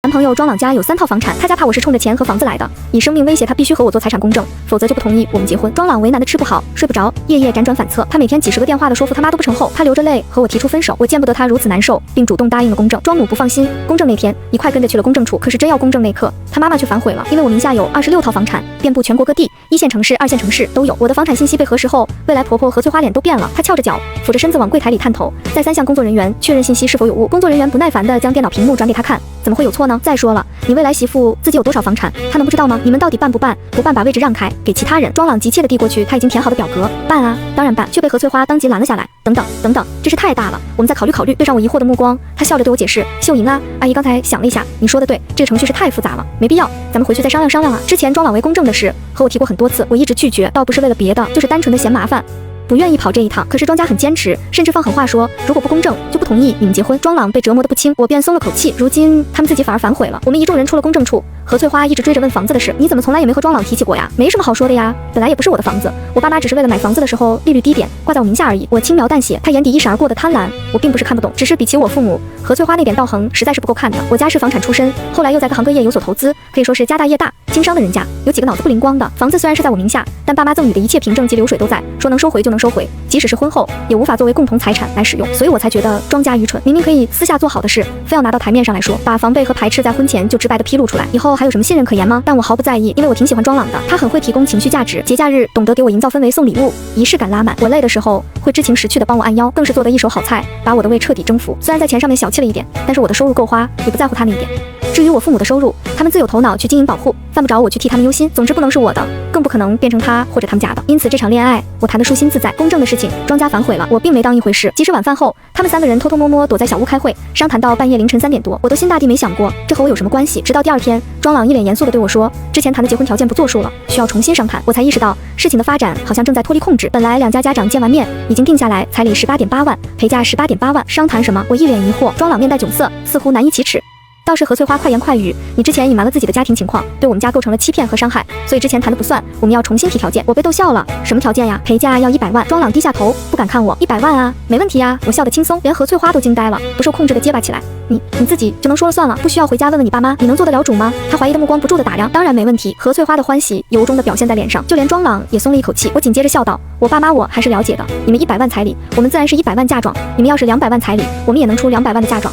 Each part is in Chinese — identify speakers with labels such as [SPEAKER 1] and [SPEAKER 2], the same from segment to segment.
[SPEAKER 1] 男朋友庄朗家有3套房产，他家怕我是冲着钱和房子来的，以生命威胁他必须和我做财产公证，否则就不同意我们结婚。庄朗为难的吃不好睡不着，夜夜辗转反侧，他每天几10个电话的说服他妈都不成后，他流着泪和我提出分手，我见不得他如此难受，并主动答应了公证。庄母不放心，公证那天一块跟着去了公证处，可是真要公证那刻，他妈妈却反悔了，因为我名下有26套房产，遍布全国各地，1线城市、2线城市都有。我的房产信息被核实后，未来婆婆何翠花脸都变了，她翘着脚，俯着身子往柜台里探头，再三向工作人员确认信息是否有误。工作人员不耐烦地将电脑屏幕转给他看，怎么会有错呢？再说了，你未来媳妇自己有多少房产，她能不知道吗？你们到底办不办？不办把位置让开给其他人。庄朗急切地递过去他已经填好的表格，办啊，当然办，却被何翠花当即拦了下来。等等，这事太大了，我们再考虑考虑。对上我疑惑的目光，她笑着对我解释：秀莹啊，阿姨刚才想了一下，你说的对，这个程序是太复杂了，没必要，咱们回去再商量商量啊。之前庄朗为公证的事和我提过很多次，我一直拒绝，倒不是为了别的，就是单纯的嫌麻烦，不愿意跑这一趟。可是庄家很坚持，甚至放狠话说，如果不公证就不同意你们结婚。庄朗被折磨得不轻，我便松了口气。如今他们自己反而反悔了。我们一众人出了公证处，何翠花一直追着问房子的事，你怎么从来也没和庄朗提起过呀？没什么好说的呀，本来也不是我的房子，我爸妈只是为了买房子的时候利率低点挂在我名下而已。我轻描淡写，他眼底一闪而过的贪婪，我并不是看不懂，只是比起我父母，何翠花那点道行实在是不够看的。我家是房产出身，后来又在各行各业有所投资，可以说是家大业大，经商的人家，有几个脑子不灵光的。房子虽然是在我名下，但爸妈赠与的一切凭证及流水都在，说能收回就能收回，即使是婚后也无法作为共同财产来使用，所以我才觉得庄家愚蠢，明明可以私下做好的事，非要拿到台面上来说，把防备和排斥在婚前就直白的披露出来，以后还有什么信任可言吗？但我毫不在意，因为我挺喜欢庄朗的，他很会提供情绪价值，节假日懂得给我营造氛围，送礼物，仪式感拉满，我累的时候会知情识趣的帮我按腰，更是做的一手好菜，把我的胃彻底征服。虽然在钱上面小气了一点，但是我的收入够花，也不在乎他那一点。至于我父母的收入，他们自有头脑去经营保护，犯不着我去替他们忧心，总之不能是我的，更不可能变成他或者他们家的。因此这场恋爱我谈得舒心自在。公证的事情庄家反悔了，我并没当一回事。即使晚饭后他们3个人偷偷摸摸躲在小屋开会，商谈到半夜凌晨3点多，我都心大地没想过这和我有什么关系。直到第2天，庄朗一脸严肃地对我说，之前谈的结婚条件不作数了，需要重新商谈。我才意识到事情的发展好像正在脱离控制。本来2家家长见完面已经定下来，彩礼18.8万，陪嫁18.8万，商谈什么？我一脸疑惑。庄朗面带窘色，似乎难以启齿。倒是何翠花快言快语，你之前隐瞒了自己的家庭情况，对我们家构成了欺骗和伤害，所以之前谈的不算，我们要重新提条件。我被逗笑了，什么条件呀？陪嫁要100万。庄朗低下头，不敢看我。100万啊，没问题啊。我笑得轻松，连何翠花都惊呆了，不受控制的结巴起来。你自己就能说了算了，不需要回家问问你爸妈，你能做得了主吗？他怀疑的目光不住地打量。当然没问题。何翠花的欢喜由衷地表现在脸上，就连庄朗也松了一口气。我紧接着笑道，我爸妈我还是了解的，你们100万彩礼，我们自然是100万嫁妆，你们要是200万彩礼，我们也能出200万的嫁妆。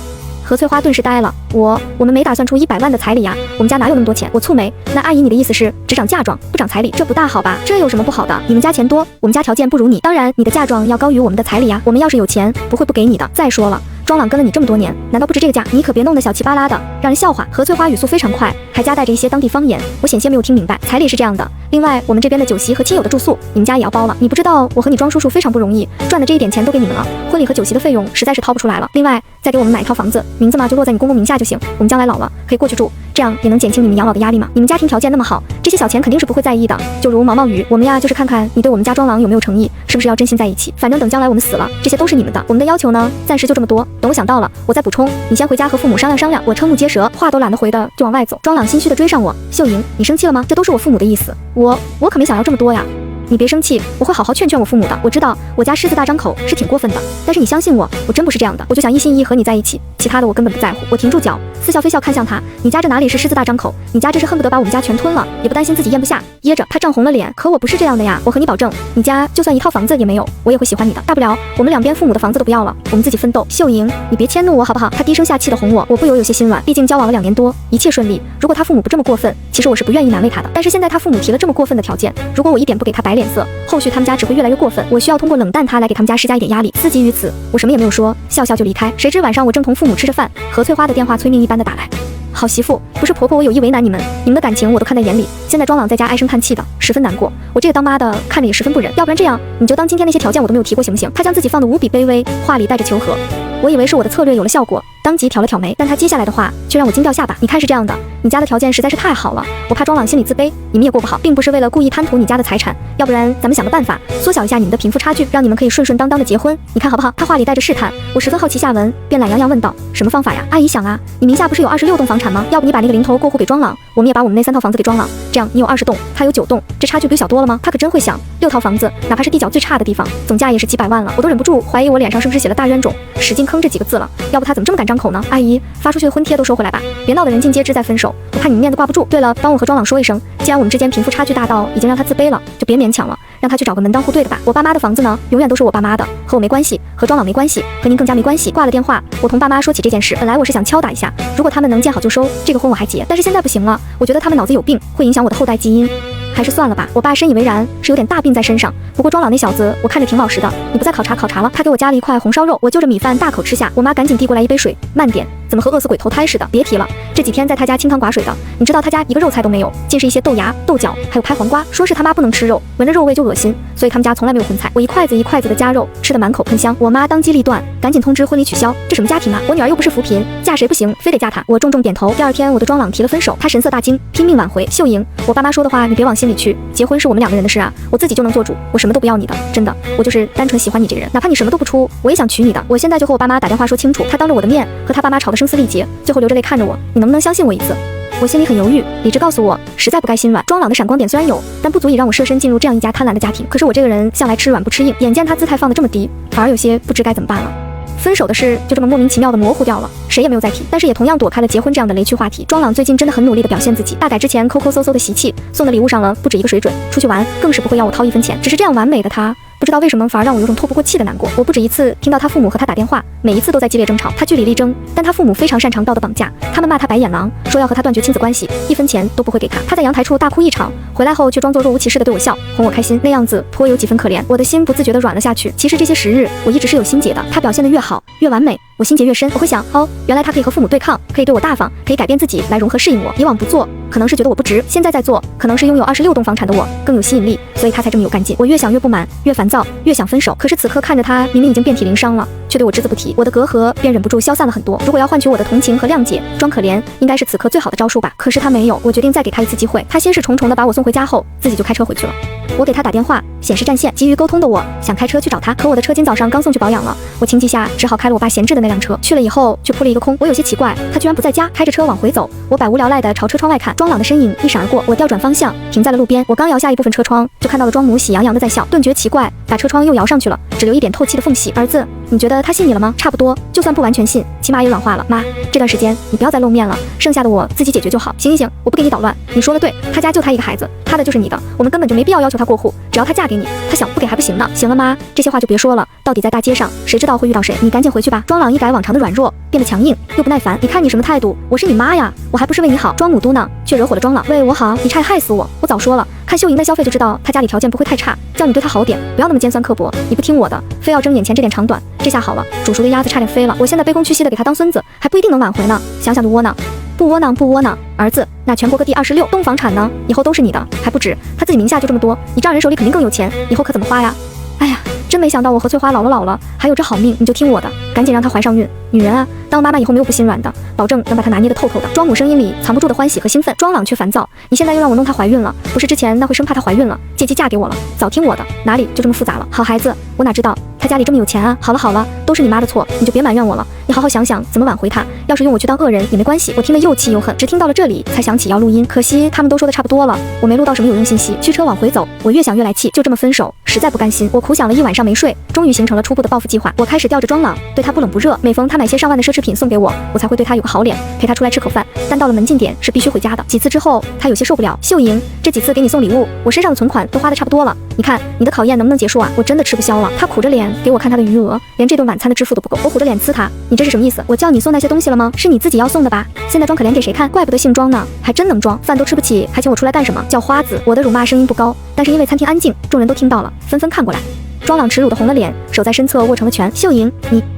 [SPEAKER 1] 何翠花顿时呆了，我们没打算出100万的彩礼呀，我们家哪有那么多钱？我蹙眉，那阿姨你的意思是只涨嫁妆不涨彩礼，这不大好吧？这有什么不好的？你们家钱多，我们家条件不如你，当然你的嫁妆要高于我们的彩礼呀，我们要是有钱不会不给你的。再说了，庄朗跟了你这么多年，难道不值这个价？你可别弄得小气巴拉的，让人笑话。何翠花语速非常快，还夹带着一些当地方言，我险些没有听明白。彩礼是这样的，另外我们这边的酒席和亲友的住宿，你们家也要包了。你不知道我和你庄叔叔非常不容易，赚的这一点钱都给你们了，婚礼和酒席的费用实在是掏不出来了。另外再给我们买一套房子，名字嘛就落在你公公名下就行，我们将来老了可以过去住，这样也能减轻你们养老的压力嘛。你们家庭条件那么好，这些小钱肯定是不会在意的。就如毛毛雨，我们呀就是看看你对我们家庄朗有没有诚意，是不是要真心在一起。反正等将来我们死了，这些都是你们的。我们的要求呢，暂时就这么多，等我想到了我再补充。你先回家和父母商量商量。我瞠目结舌，话都懒得回的就往外走。庄朗心虚的追上我，秀莹，你生气了吗？这都是我父母的意思，我可没想要这么多呀。你别生气，我会好好劝劝我父母的。我知道我家狮子大张口是挺过分的，但是你相信我，我真不是这样的。我就想一心一意和你在一起，其他的我根本不在乎。我停住脚，似笑非笑看向他，你家这哪里是狮子大张口，你家这是恨不得把我们家全吞了，也不担心自己咽不下，噎着。他涨红了脸，可我不是这样的呀。我和你保证，你家就算一套房子也没有，我也会喜欢你的。大不了我们两边父母的房子都不要了，我们自己奋斗。秀莹，你别迁怒我好不好？他低声下气的哄我，我不由有些心软，毕竟交往了2年多，一切顺利。如果他父母不这么过分，其实我是不愿意难为他的。但是现在他父母提了这么过分的条件，如果我一点不给他摆脸色，后续他们家只会越来越过分。我需要通过冷淡他来给他们家施加一点压力。思及于此，我什么也没有说，笑笑就离开。谁知晚上我正同父母吃着饭，何翠花的电话催命一般的打来。好媳妇，不是婆婆我有意为难你们，你们的感情我都看在眼里。现在庄朗在家唉声叹气的，十分难过，我这个当妈的看着也十分不忍。要不然这样，你就当今天那些条件我都没有提过行不行？他将自己放得无比卑微，话里带着求和。我以为是我的策略有了效果，当即挑了挑眉，但他接下来的话却让我惊掉下巴。你看是这样的，你家的条件实在是太好了，我怕庄朗心里自卑，你们也过不好，并不是为了故意贪图你家的财产，要不然咱们想个办法缩小一下你们的贫富差距，让你们可以顺顺当当的结婚，你看好不好？他话里带着试探，我十分好奇下文，便懒洋洋问道，什么方法呀？阿姨想啊，你名下不是有26栋房产吗？要不你把那个零头过户给庄朗，我们也把我们那3套房子给装了，这样你有20栋，他有9栋，这差距不就小多了吗？他可真会想，6套房子，哪怕是地角最差的地方，总价也是几百万了，我都忍不住怀疑我脸上是不是写了大冤种，使劲坑这几个字了，要不他怎么这么敢张口呢？阿姨，发出去的婚帖都收回来吧，别闹得人尽皆知再分手，我怕你们面子挂不住。对了，帮我和庄朗说一声，既然我们之间贫富差距大到已经让他自卑了，就别勉强了，让他去找个门当户对的吧。我爸妈的房子呢，永远都是我爸妈的，和我没关系，和庄朗没关系，和您更加没关系。挂了电话，我同爸妈说起这件事，本来我是想敲打一下，如果他们能见好就收，这个婚我还结，但是现在不行了，我觉得他们脑子有病，会影响我的后代基因。还是算了吧，我爸深以为然，是有点大病在身上。不过庄朗那小子，我看着挺老实的，你不再考察了。他给我夹了一块红烧肉，我就着米饭大口吃下。我妈赶紧递过来一杯水，慢点，怎么和饿死鬼投胎似的？别提了，这几天在他家清汤寡水的，你知道他家一个肉菜都没有，尽是一些豆芽、豆角，还有拍黄瓜。说是他妈不能吃肉，闻着肉味就恶心，所以他们家从来没有荤菜。我一筷子一筷子的夹肉，吃得满口喷香。我妈当机立断，赶紧通知婚礼取消。这什么家庭啊？我女儿又不是扶贫，嫁谁不行，非得嫁他。我重重点头。第2天，我对庄朗提了分手，他神色大惊，拼命挽回。秀莹，我爸妈说的话你别往心里去，结婚是我们2个人的事啊，我自己就能做主，我什么都不要你的，真的，我就是单纯喜欢你这个人，哪怕你什么都不出，我也想娶你的。我现在就和我爸妈打电话说清楚，他当着我的面和他爸妈吵得声嘶力竭，最后流着泪看着我，你能不能相信我一次？我心里很犹豫，理智告诉我，实在不该心软。庄朗的闪光点虽然有，但不足以让我设身进入这样一家贪婪的家庭。可是我这个人向来吃软不吃硬，眼见他姿态放得这么低，反而有些不知该怎么办了。分手的事就这么莫名其妙的模糊掉了，谁也没有再提，但是也同样躲开了结婚这样的雷区话题。庄朗最近真的很努力的表现自己，大改之前抠抠搜搜的习气，送的礼物上了不止一个水准，出去玩更是不会要我掏1分钱。只是这样完美的他，不知道为什么反而让我有种透不过气的难过。我不止一次听到他父母和他打电话，每一次都在激烈争吵，他据理力争，但他父母非常擅长道德绑架，他们骂他白眼狼，说要和他断绝亲子关系，1分钱都不会给他。他在阳台处大哭一场，回来后却装作若无其事的对我笑，哄我开心，那样子颇有几分可怜。我的心不自觉地软了下去。其实这些时日我一直是有心结的，他表现得越好越完美，我心结越深。我会想，哦，原来他可以和父母对抗，可以对我大方，可以改变自己来融合适应我。以往不做可能是觉得我不值，现在在做可能是拥有26栋房产的我更有吸引力，所以他才这么有干劲。我越想越不满，越烦躁，越想分手。可是此刻看着他明明已经遍体鳞伤了，却对我只字不提，我的隔阂便忍不住消散了很多。如果要换取我的同情和谅解，装可怜应该是此刻最好的招数吧。可是他没有，我决定再给他一次机会。他心事重重地把我送回家后，自己就开车回去了。我给他打电话，显示占线，急于沟通的我想开车去找他，可我的车今早上刚送去保养了，我情急下只好开了我爸闲置的那辆车。去了以后却扑了一个空，我有些奇怪，他居然不在家。开着车往回走，我百无聊赖地朝车窗外看，庄朗的身影一闪而过，我调转方向停在了路边。我刚摇下一部分车窗，就看到了庄母喜洋洋的在笑，顿觉奇怪，把车窗又摇上去了，只留一点透气的缝隙。儿子，你觉得他信你了吗？差不多，就算不完全信，起码也软化了。妈，这段时间你不要再露面了，剩下的我自己解决就好。行行行，我不给你捣乱，你说的对，他家就他一个孩子，他的就是你的，我们根本就没必要要求他过户，只要他嫁给你，他想不给还不行呢。行了妈，这些话就别说了，到底在大街上谁知道会遇到谁，你赶紧回去吧。庄朗一改往常的软弱，变得强硬又不耐烦。你看你什么态度？我是你妈呀，我还不是为你好。庄母嘟囔，却惹火了庄朗。为我好？你差点害死我！我早说了，看秀莹的消费就知道她家里条件不会太差，叫你对她好点，不要那么尖酸刻薄。你不听我的，非要争眼前这点长短，这下好了，煮熟的鸭子差点飞了。我现在卑躬屈膝的给他当孙子，还不一定能挽回呢。想想就窝囊。不窝囊不窝囊，儿子，那全国各地26栋房产呢？以后都是你的，还不止，他自己名下就这么多，你丈人手里肯定更有钱，以后可怎么花呀？哎呀，真没想到我和翠花老了，还有这好命，你就听我的，赶紧让她怀上孕。女人啊，当妈妈以后没有不心软的，保证能把她拿捏得透透的。庄母声音里藏不住的欢喜和兴奋，庄朗却烦躁。你现在又让我弄她怀孕了，不是之前那会生怕她怀孕了，借机嫁给我了，早听我的，哪里就这么复杂了？好孩子，我哪知道他家里这么有钱啊？好了，都是你妈的错，你就别埋怨我了，你好好想想怎么挽回他。要是用我去当恶人也没关系。我听得又气又恨，只听到了这里才想起要录音，可惜他们都说的差不多了，我没录到什么有用信息。驱车往回走，我越想越来气，就这么分手，实在不甘心。我苦想了一晚上没睡，终于形成了初步的报复计划。我开始吊着庄朗，对他不冷不热，每逢他买些上万的奢侈品送给我，我才会对他有个好脸，陪他出来吃口饭。但到了门禁点是必须回家的。几次之后，他有些受不了。秀莹，这几次给你送礼物，我身上的存款都花的差不多了，你看你的考验能不能结束啊？我真的吃不消了。他苦着脸给我看他的余额，连这顿晚餐的支付都不够。我虎着脸呲他，你这是什么意思？我叫你送那些东西了吗？是你自己要送的吧？现在装可怜给谁看？怪不得姓庄呢，还真能装，饭都吃不起，还请我出来干什么？叫花子。我的辱骂声音不高，但是因为餐厅安静，众人都听到了，纷纷看过来。庄朗耻辱的红了脸，手在身侧握成了拳。秀莹，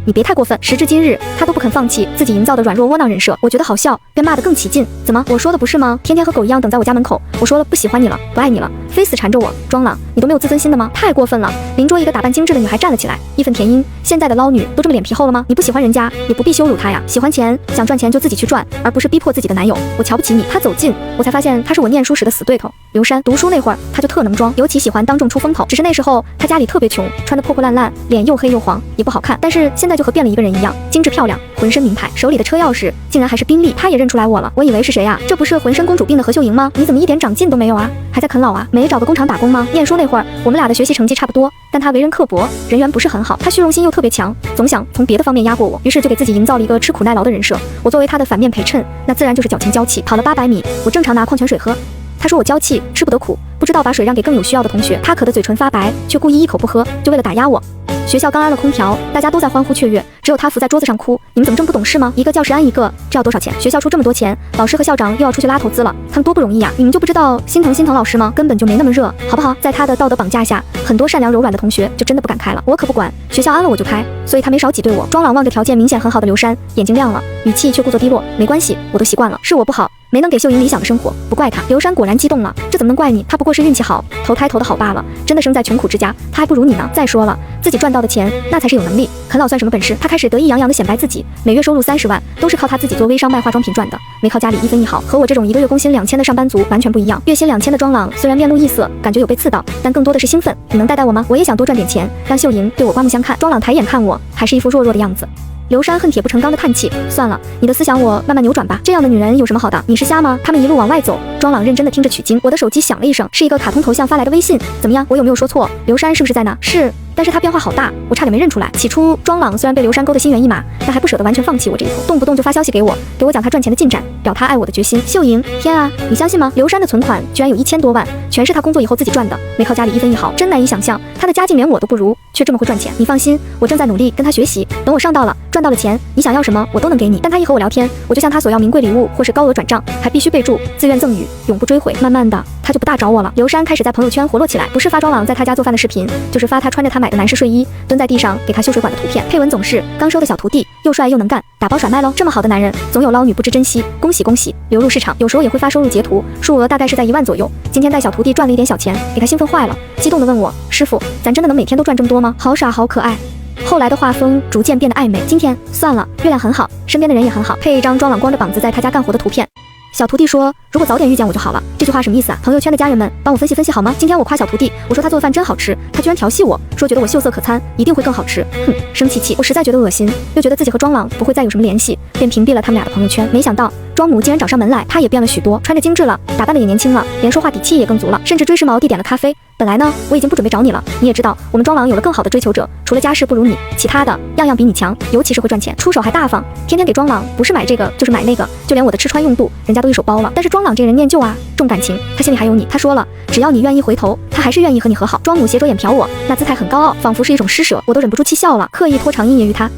[SPEAKER 1] 你别太过分。时至今日，他都不肯放弃自己营造的软弱窝囊人设，我觉得好笑，便骂得更起劲。怎么，我说的不是吗？天天和狗一样等在我家门口，我说了不喜欢你了，不爱你了，非死缠着我。庄朗，你都没有自尊心的吗？太过分了！邻桌一个打扮精致的女孩站了起来，义愤填膺。现在的捞女都这么脸皮厚了吗？你不喜欢人家，也不必羞辱她呀。喜欢钱，想赚钱就自己去赚，而不是逼迫自己的男友。我瞧不起你。他走近，我才发现他是我念书时的死对头。刘珊读书那会儿，她就特能装，尤其喜欢当众出风头。只是那时候她家里特别穷，穿得破破烂烂，脸又黑又黄，也不好看。但是现在就和变了一个人一样，精致漂亮，浑身名牌，手里的车钥匙竟然还是宾利。她也认出来我了，我以为是谁啊？这不是浑身公主病的何秀莹吗？你怎么一点长进都没有啊？还在啃老啊？没找个工厂打工吗？念书那会儿，我们俩的学习成绩差不多，但她为人刻薄，人缘不是很好。她虚荣心又特别强，总想从别的方面压过我，于是就给自己营造了一个吃苦耐劳的人设。我作为她的反面陪衬，那自然就是矫情娇气。跑了800米，我正常拿矿泉水喝。他说我娇气，吃不得苦，不知道把水让给更有需要的同学。他渴得嘴唇发白，却故意一口不喝，就为了打压我。学校刚安了空调，大家都在欢呼雀跃，只有他伏在桌子上哭。你们怎么这么不懂事吗？一个教室安一个，这要多少钱？学校出这么多钱，老师和校长又要出去拉投资了，他们多不容易呀！你们就不知道心疼老师吗？根本就没那么热，好不好？在他的道德绑架下，很多善良柔软的同学就真的不敢开了。我可不管，学校安了我就开，所以他没少挤兑我。庄朗望着条件明显很好的刘珊，眼睛亮了，语气却故作低落。没关系，我都习惯了，是我不好，没能给秀莹理想的生活，不怪他。刘珊果然激动了，这怎么能怪你？他不过是运气好，投胎投的好罢了，真的生在穷苦之家，他还不如你呢。再说了，自己赚到的钱，那才是有能力。啃老算什么本事？他开始得意洋洋地显摆自己，每月收入30万，都是靠他自己做微商卖化妆品赚的，没靠家里一分一毫。和我这种一个月工薪2000的上班族完全不一样。月薪2000的庄朗虽然面露异色，感觉有被刺到，但更多的是兴奋。你能带我吗？我也想多赚点钱，让秀莹对我刮目相看。庄朗抬眼看我，还是一副弱弱的样子。刘珊恨铁不成钢的叹气，算了，你的思想我慢慢扭转吧。这样的女人有什么好的？你是瞎吗？他们一路往外走，庄朗认真的听着取经。我的手机响了一声，是一个卡通头像发来的微信。怎么样？我有没有说错？刘珊是不是在那？是。但是他变化好大，我差点没认出来。起初庄朗虽然被刘珊勾得心猿意马，但还不舍得完全放弃我这一头，动不动就发消息给我讲他赚钱的进展，表他爱我的决心。秀莹，天啊，你相信吗？刘珊的存款居然有1000多万，全是他工作以后自己赚的，没靠家里一分一毫，真难以想象。他的家境连我都不如，却这么会赚钱。你放心，我正在努力跟他学习，等我上道了，赚到了钱，你想要什么我都能给你。但他一和我聊天，我就向他索要名贵礼物或是高额转账，还必须备注自愿赠与，永不追悔。慢慢的，他就不大找我了。刘珊开始在朋友圈活络起来，不是发庄朗在他家做饭的视频，就是发他穿着他买的男士睡衣蹲在地上给他修水管的图片，配文总是刚收的小徒弟，又帅又能干，打包甩卖喽。这么好的男人，总有捞女不知珍惜，恭喜恭喜，流入市场。有时候也会发收入截图，数额大概是在1万左右。今天带小徒弟赚了一点小钱，给他兴奋坏了，激动地问我，师傅，咱真的能每天都赚这么多吗？好傻好可爱。后来的画风逐渐变得暧昧，今天算了，月亮很好，身边的人也很好，配一张庄朗光着膀子在他家干活的图片。小徒弟说，如果早点遇见我就好了。这句话什么意思啊？朋友圈的家人们帮我分析分析好吗？今天我夸小徒弟，我说他做饭真好吃，他居然调戏我说觉得我秀色可餐，一定会更好吃。哼，生气气。我实在觉得恶心，又觉得自己和庄朗不会再有什么联系，便屏蔽了他们俩的朋友圈。没想到庄母竟然找上门来，她也变了许多，穿着精致了，打扮的也年轻了，连说话底气也更足了，甚至追时髦地点了咖啡。本来呢，我已经不准备找你了，你也知道，我们庄朗有了更好的追求者，除了家世不如你，其他的样样比你强，尤其是会赚钱，出手还大方，天天给庄朗不是买这个就是买那个，就连我的吃穿用度，人家都一手包了。但是庄朗这人念旧啊，重感情，他心里还有你。他说了，只要你愿意回头，他还是愿意和你和好。庄母斜着眼瞟我，那姿态很高傲，仿佛是一种施舍，我都忍不住气笑了，刻意拖长阴影于他。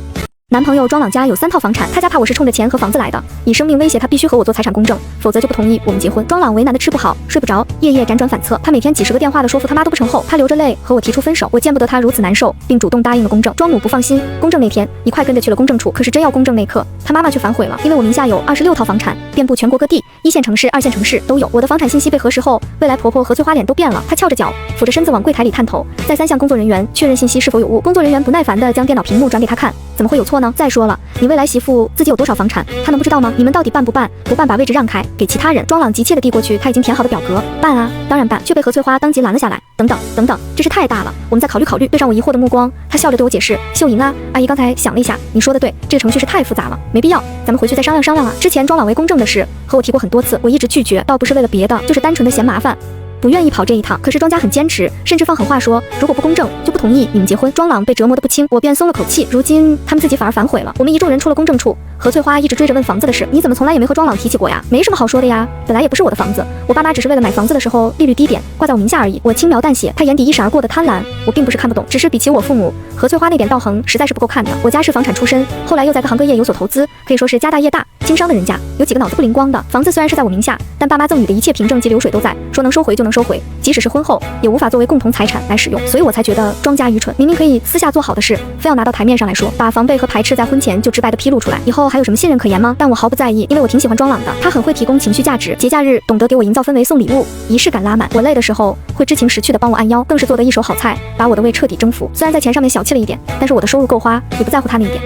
[SPEAKER 1] 男朋友庄朗家有3套房产，他家怕我是冲着钱和房子来的，以生命威胁他必须和我做财产公证，否则就不同意我们结婚。庄朗为难的吃不好睡不着，夜夜辗转反侧，他每天几10个电话的说服他妈都不成后，他流着泪和我提出分手，我见不得他如此难受，并主动答应了公证。庄母不放心，公证那天你快跟着去了公证处，可是真要公证那刻，他妈妈却反悔了，因为我名下有26套房产，遍布全国各地，1线城市、2线城市都有。我的房产信息被核实后，未来婆婆何翠花脸都变了，她翘着脚，俯着身子往柜台里探头，再三向工作人员确认信息是否有误。工作人员不耐烦地将电脑屏幕转给他看，怎么会有错呢？再说了，你未来媳妇自己有多少房产，她能不知道吗？你们到底办不办？不办把位置让开给其他人。庄朗急切地递过去他已经填好的表格，办啊，当然办，却被何翠花当即拦了下来。等等等等，这事太大了，我们再考虑考虑。对上我疑惑的目光，他笑着对我解释，秀莹啊，阿姨刚才想了一下，你说的对，这个程序是太复杂了，没必要，咱们回去再商量商量啊。之前庄朗为公证的事和我提过很多次，我一直拒绝，倒不是为了别的，就是单纯的嫌麻烦，不愿意跑这一趟。可是庄家很坚持，甚至放狠话说，如果不公证就不同意你们结婚。庄朗被折磨得不轻，我便松了口气。如今他们自己反而反悔了。我们一众人出了公证处，何翠花一直追着问房子的事，你怎么从来也没和庄朗提起过呀？没什么好说的呀，本来也不是我的房子，我爸妈只是为了买房子的时候利率低点挂在我名下而已。我轻描淡写，他眼底一闪而过的贪婪，我并不是看不懂，只是比起我父母，何翠花那点道行实在是不够看的。我家是房产出身，后来又在各行各业有所投资，可以说是家大业大，经商的人家，有几个脑子不灵光的。房子虽然是在我名下，但爸妈赠与的一切凭证及流水都在，说能收回就能收回，即使是婚后也无法作为共同财产来使用，所以我才觉得庄家愚蠢，明明可以私下做好的事，非要拿到台面上来说，把防备和排斥在婚前就直白的披露出来，以后还有什么信任可言吗？但我毫不在意，因为我挺喜欢庄朗的，他很会提供情绪价值，节假日懂得给我营造氛围，送礼物，仪式感拉满，我累的时候会知情识趣的帮我按腰，更是做的一手好菜，把我的胃彻底征服。虽然在钱上面小气了一点，但是我的收入够花，也不在乎他那一点。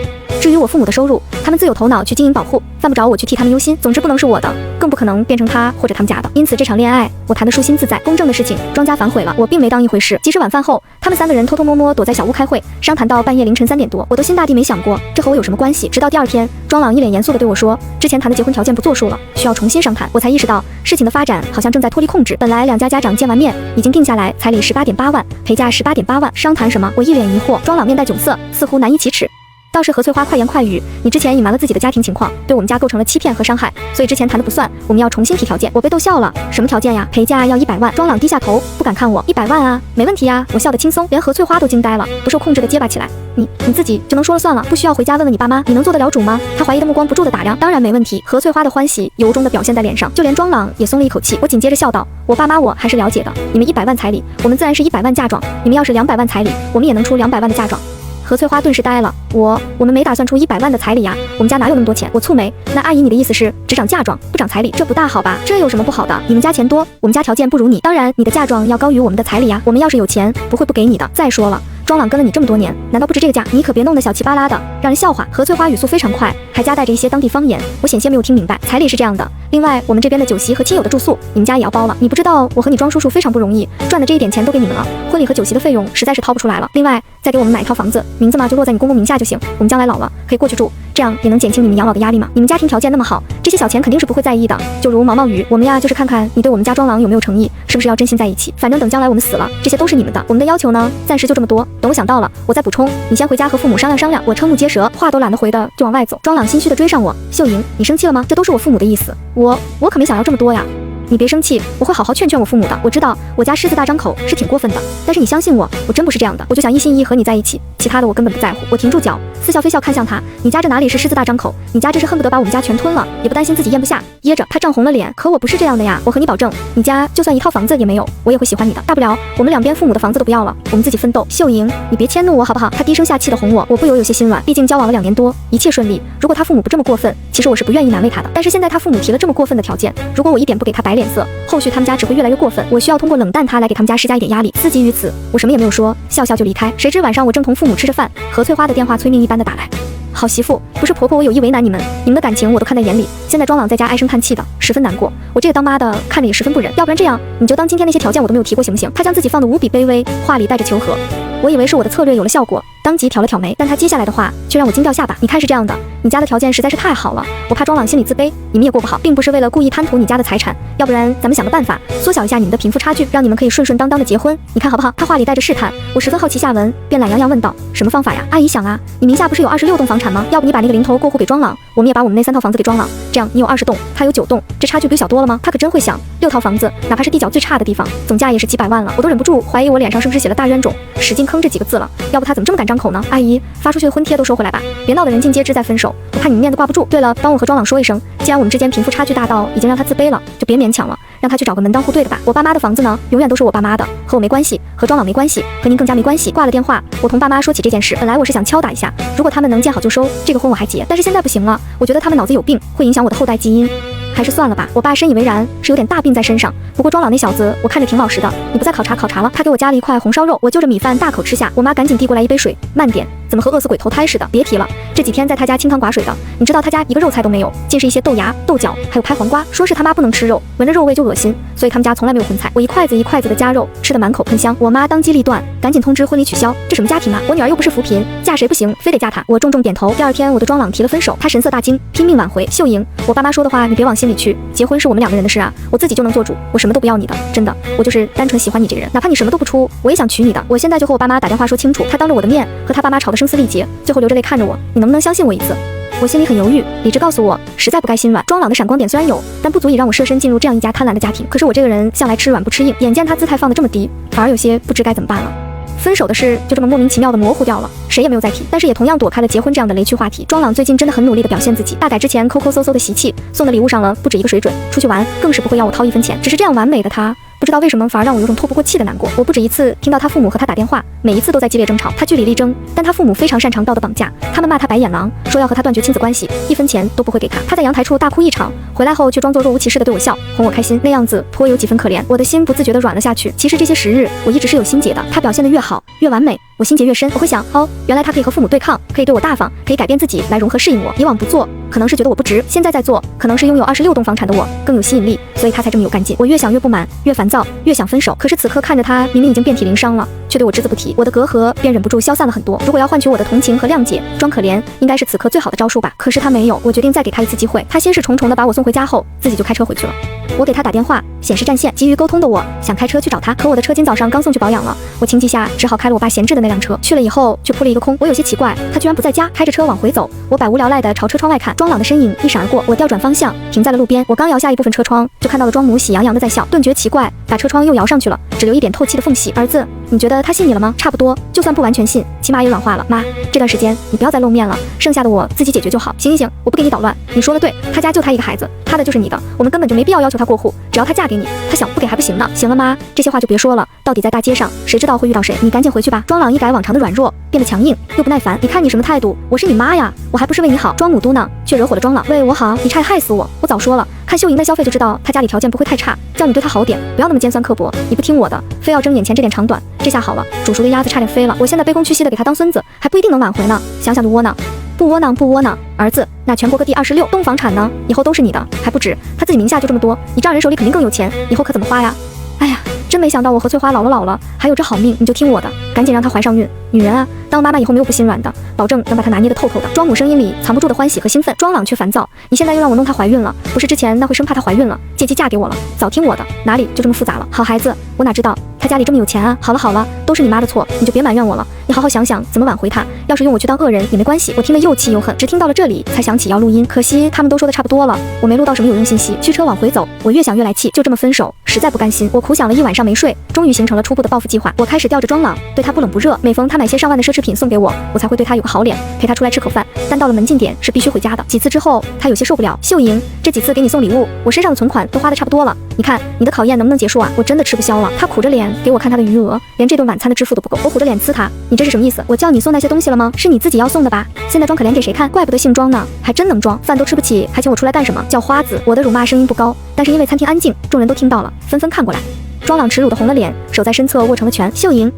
[SPEAKER 1] 至于我父母的收入，他们自有头脑去经营保护，犯不着我去替他们忧心。总之不能是我的，更不可能变成他或者他们家的。因此这场恋爱我谈得舒心自在。公正的事情，庄家反悔了，我并没当一回事。即使晚饭后，他们3个人偷偷摸摸躲在小屋开会，商谈到半夜凌晨3点多，我都心大地没想过这和我有什么关系。直到第2天，庄朗一脸严肃地对我说，之前谈的结婚条件不作数了，需要重新商谈。我才意识到事情的发展好像正在脱离控制。本来2家家长见完面已经定下来，彩礼18.8万，陪嫁18.8万，商谈什么？我一脸疑惑。庄朗面带窘色，似乎难以启齿。倒是何翠花快言快语，你之前隐瞒了自己的家庭情况，对我们家构成了欺骗和伤害，所以之前谈的不算，我们要重新提条件。我被逗笑了，什么条件呀？陪嫁要100万。庄朗低下头，不敢看我。100万啊，没问题啊，我笑得轻松，连何翠花都惊呆了，不受控制的结巴起来。你自己就能说了算了，不需要回家问问你爸妈，你能做得了主吗？他怀疑的目光不住的打量，当然没问题。何翠花的欢喜由衷的表现在脸上，就连庄朗也松了一口气。我紧接着笑道，我爸妈我还是了解的，你们100万彩礼，我们自然是100万嫁妆，你们要是200万彩礼，我们也能出200万的嫁妆。何翠花顿时呆了，我们没打算出100万的彩礼呀，我们家哪有那么多钱？我蹙眉，那阿姨你的意思是只涨嫁妆不涨彩礼，这不大好吧？这有什么不好的？你们家钱多，我们家条件不如你，当然你的嫁妆要高于我们的彩礼呀，我们要是有钱不会不给你的。再说了，庄朗跟了你这么多年，难道不值这个价？你可别弄得小气巴拉的，让人笑话。何翠花语速非常快，还夹带着一些当地方言，我险些没有听明白。彩礼是这样的，另外我们这边的酒席和亲友的住宿，你们家也要包了。你不知道我和你庄叔叔非常不容易，赚的这一点钱都给你们了，婚礼和酒席的费用实在是掏不出来了。另外再给我们买一套房子，名字嘛就落在你公公名下就行，我们将来老了可以过去住，这样也能减轻你们养老的压力嘛。你们家庭条件那么好，这些小钱肯定是不会在意的。就如毛毛雨，我们呀就是看看你对我们家庄郎有没有诚意，是不是要真心在一起。反正等将来我们死了，这些都是你们的。我们的要求呢，暂时就这么多。等我想到了，我再补充。你先回家和父母商量商量。我瞠目结舌，话都懒得回的就往外走。庄朗心虚的追上我，秀莹，你生气了吗？这都是我父母的意思，我可没想要这么多呀。你别生气，我会好好劝劝我父母的。我知道我家狮子大张口是挺过分的，但是你相信我，我真不是这样的。我就想一心一意和你在一起，其他的我根本不在乎。我停住脚，似笑非笑看向他，你家这哪里是狮子大张口，你家这是恨不得把我们家全吞了，也不担心自己咽不下，噎着。他涨红了脸，可我不是这样的呀。我和你保证，你家就算一套房子也没有，我也会喜欢你的。大不了我们两边父母的房子都不要了，我们自己奋斗。秀莹，你别迁怒我好不好？他低声下气的哄我，我不由有些心软，毕竟交往了2年多，一切顺利。如果他父母不这么过分，其实我是不愿意难为他的。但是现在他父母提了这么过分的条件，如果我一点不给他摆脸色，后续他们家只会越来越过分。我需要通过冷淡他来给他们家施加一点压力。思及于此，我什么也没有说，笑笑就离开。谁知晚上我正同父母吃着饭，何翠花的电话催命一般的打来。好媳妇，不是婆婆我有意为难你们，你们的感情我都看在眼里。现在庄朗在家唉声叹气的，十分难过。我这个当妈的看着也十分不忍。要不然这样，你就当今天那些条件我都没有提过行不行？他将自己放得无比卑微，话里带着求和。我以为是我的策略有了效果，当即挑了挑眉，但他接下来的话却让我惊掉下巴。你看是这样的，你家的条件实在是太好了，我怕庄朗心里自卑，你们也过不好，并不是为了故意贪图你家的财产，要不然咱们想个办法，缩小一下你们的贫富差距，让你们可以顺顺当当的结婚，你看好不好？他话里带着试探，我十分好奇下文，便懒洋洋问道，什么方法呀？阿姨想啊，你名下不是有26栋房产吗？要不你把那个零头过户给庄朗，我们也把我们那3套房子给庄朗，这样你有20栋，他有9栋，这差距不就小多了吗？他可真会想，6套房子，哪怕是地角最差的地方，总价也是几百万了。我都忍不住怀疑我脸上是不是写了大冤种，使劲吭这几个字了。要不他怎么这么敢张口呢？阿姨，发出去的婚帖都收回来吧，别闹得人尽皆知再分手，我怕你们面子挂不住。对了，帮我和庄朗说一声，既然我们之间贫富差距大到已经让他自卑了，就别勉强了，让他去找个门当户对的吧。我爸妈的房子呢，永远都是我爸妈的，和我没关系，和庄朗没关系，和您更加没关系。挂了电话，我同爸妈说起这件事，本来我是想敲打一下，如果他们能见好就收，这个婚我还结，但是现在不行了，我觉得他们脑子有病，会影响我的后代基因。还是算了吧，我爸深以为然，是有点大病在身上。不过庄朗那小子，我看着挺老实的，你不再考察了？他给我夹了一块红烧肉，我就着米饭大口吃下。我妈赶紧递过来一杯水，慢点，怎么和饿死鬼投胎似的？别提了，这几天在他家清汤寡水的，你知道他家一个肉菜都没有，尽是一些豆芽、豆角，还有拍黄瓜。说是他妈不能吃肉，闻着肉味就恶心，所以他们家从来没有荤菜。我一筷子一筷子的夹肉，吃得满口喷香。我妈当机立断，赶紧通知婚礼取消。这什么家庭啊？我女儿又不是扶贫，嫁谁不行，非得嫁他。我重重点头。第2天，我对庄朗提了分手，他神色大惊，拼命挽回。秀莹，我爸妈说的话你别往心里去，结婚是我们2个人的事啊，我自己就能做主，我什么都不要你的，真的，我就是单纯喜欢你这个人，哪怕你什么都不出，我也想娶你的。我现在就和我爸妈打电话说清楚，他当着我的面和他爸妈吵得声嘶力竭，最后流着泪看着我，你能不能相信我一次？我心里很犹豫，理智告诉我，实在不该心软。庄朗的闪光点虽然有，但不足以让我设身进入这样一家贪婪的家庭。可是我这个人向来吃软不吃硬，眼见他姿态放得这么低，反而有些不知该怎么办了。分手的事就这么莫名其妙的模糊掉了，谁也没有再提，但是也同样躲开了结婚这样的雷区话题。庄朗最近真的很努力的表现自己，大改之前抠抠搜搜的习气，送的礼物上了不止一个水准，出去玩更是不会要我掏1分钱。只是这样完美的他，不知道为什么反而让我有种透不过气的难过。我不止一次听到他父母和他打电话，每一次都在激烈争吵，他据理力争，但他父母非常擅长道德绑架，他们骂他白眼狼，说要和他断绝亲子关系，1分钱都不会给他。他在阳台处大哭一场，回来后却装作若无其事的对我笑，哄我开心，那样子颇有几分可怜。我的心不自觉地软了下去。其实这些时日我一直是有心结的，他表现得越好越完美，我心结越深，我会想，哦，原来他可以和父母对抗，可以对我大方，可以改变自己来融合适应我。以往不做，可能是觉得我不值，现在在做，可能是拥有26栋房产的我更有吸引力，所以他才这么有干劲。我越想越不满，越烦躁，越想分手。可是此刻看着他明明已经遍体鳞伤了，却对我只字不提，我的隔阂便忍不住消散了很多。如果要换取我的同情和谅解，装可怜应该是此刻最好的招数吧。可是他没有，我决定再给他一次机会。他心事重重地把我送回家后，自己就开车回去了。我给他打电话，显示占线。急于沟通的我想开车去找他，可我的车今早上刚送去保养了，我情急下只好开了我爸闲置的那辆车。去了以后却扑了一个空，我有些奇怪，他居然不在家。开着车往回走，我百无聊赖地朝车窗外看，庄朗的身影一闪而过，我调转方向停在了路边。我刚摇下一部分车窗，就看到了庄母喜洋洋的在笑，顿觉奇怪，把车窗又摇上去了，只留一点透气的缝隙。儿子，你觉得他信你了吗？差不多，就算不完全信，起码也软化了。妈，这段时间你不要再露面了，剩下的我自己解决就好。行行行，我不给你捣乱，你说的对，他家就他一个孩子，他的就是你的，我们根本就没必要要求他过户，只要他嫁给你，他想不给还不行呢。行了妈，这些话就别说了，到底在大街上，谁知道会遇到谁？你赶紧回去吧。庄朗一改往常的软弱，变得强硬又不耐烦。你看你什么态度？我是你妈呀，我还不是为你好。庄母嘟囔，却惹火了庄朗。为我好？你差点害死我！我早说了，看秀莹的消费就知道她家里条件不会太差，叫你对她好点，不要那么尖酸刻薄。你不听我的，非要争眼前这点长短，这下好了，煮熟的鸭子差点飞了。我现在卑躬屈膝的给她当孙子，还不一定能挽回呢。想想就窝囊。不窝囊不窝囊，儿子，那全国各地26栋房产呢？以后都是你的，还不止。他自己名下就这么多，你丈人手里肯定更有钱，以后可怎么花呀？哎呀，真没想到我和翠花老了，还有这好命，你就听我的，赶紧让她怀上孕。女人啊，当妈妈以后没有不心软的，保证能把她拿捏得透透的。庄母声音里藏不住的欢喜和兴奋，庄朗却烦躁。你现在又让我弄她怀孕了，不是之前那会生怕她怀孕了，借机嫁给我了。早听我的，哪里就这么复杂了？好孩子，我哪知道他家里这么有钱啊！好了，都是你妈的错，你就别埋怨我了。你好好想想怎么挽回他，要是用我去当恶人也没关系。我听得又气又恨，只听到了这里才想起要录音，可惜他们都说的差不多了，我没录到什么有用信息。驱车往回走，我越想越来气，就这么分手，实在不甘心。我苦想了一晚上没睡，终于形成了初步的报复计划。我开始吊着庄朗，对他不冷不热，每逢他买些上万的奢侈品送给我，我才会对他有个好脸，陪他出来吃口饭。但到了门禁点是必须回家的。几次之后，他有些受不了。秀莹，这几次给你送礼物，我身上的存款都花的差不多了，你看你的考验能不能结束啊？我真的吃不消了。他苦着脸给我看他的余额，连这顿晚餐的支付都不够。我虎着脸呲他，你这是什么意思？我叫你送那些东西了吗？是你自己要送的吧？现在装可怜给谁看？怪不得姓庄呢，还真能装。饭都吃不起，还请我出来干什么？叫花子。我的辱骂声音不高，但是因为餐厅安静，众人都听到了，纷纷看过来。庄朗耻辱的红了脸，手在身侧握成了拳。秀莹，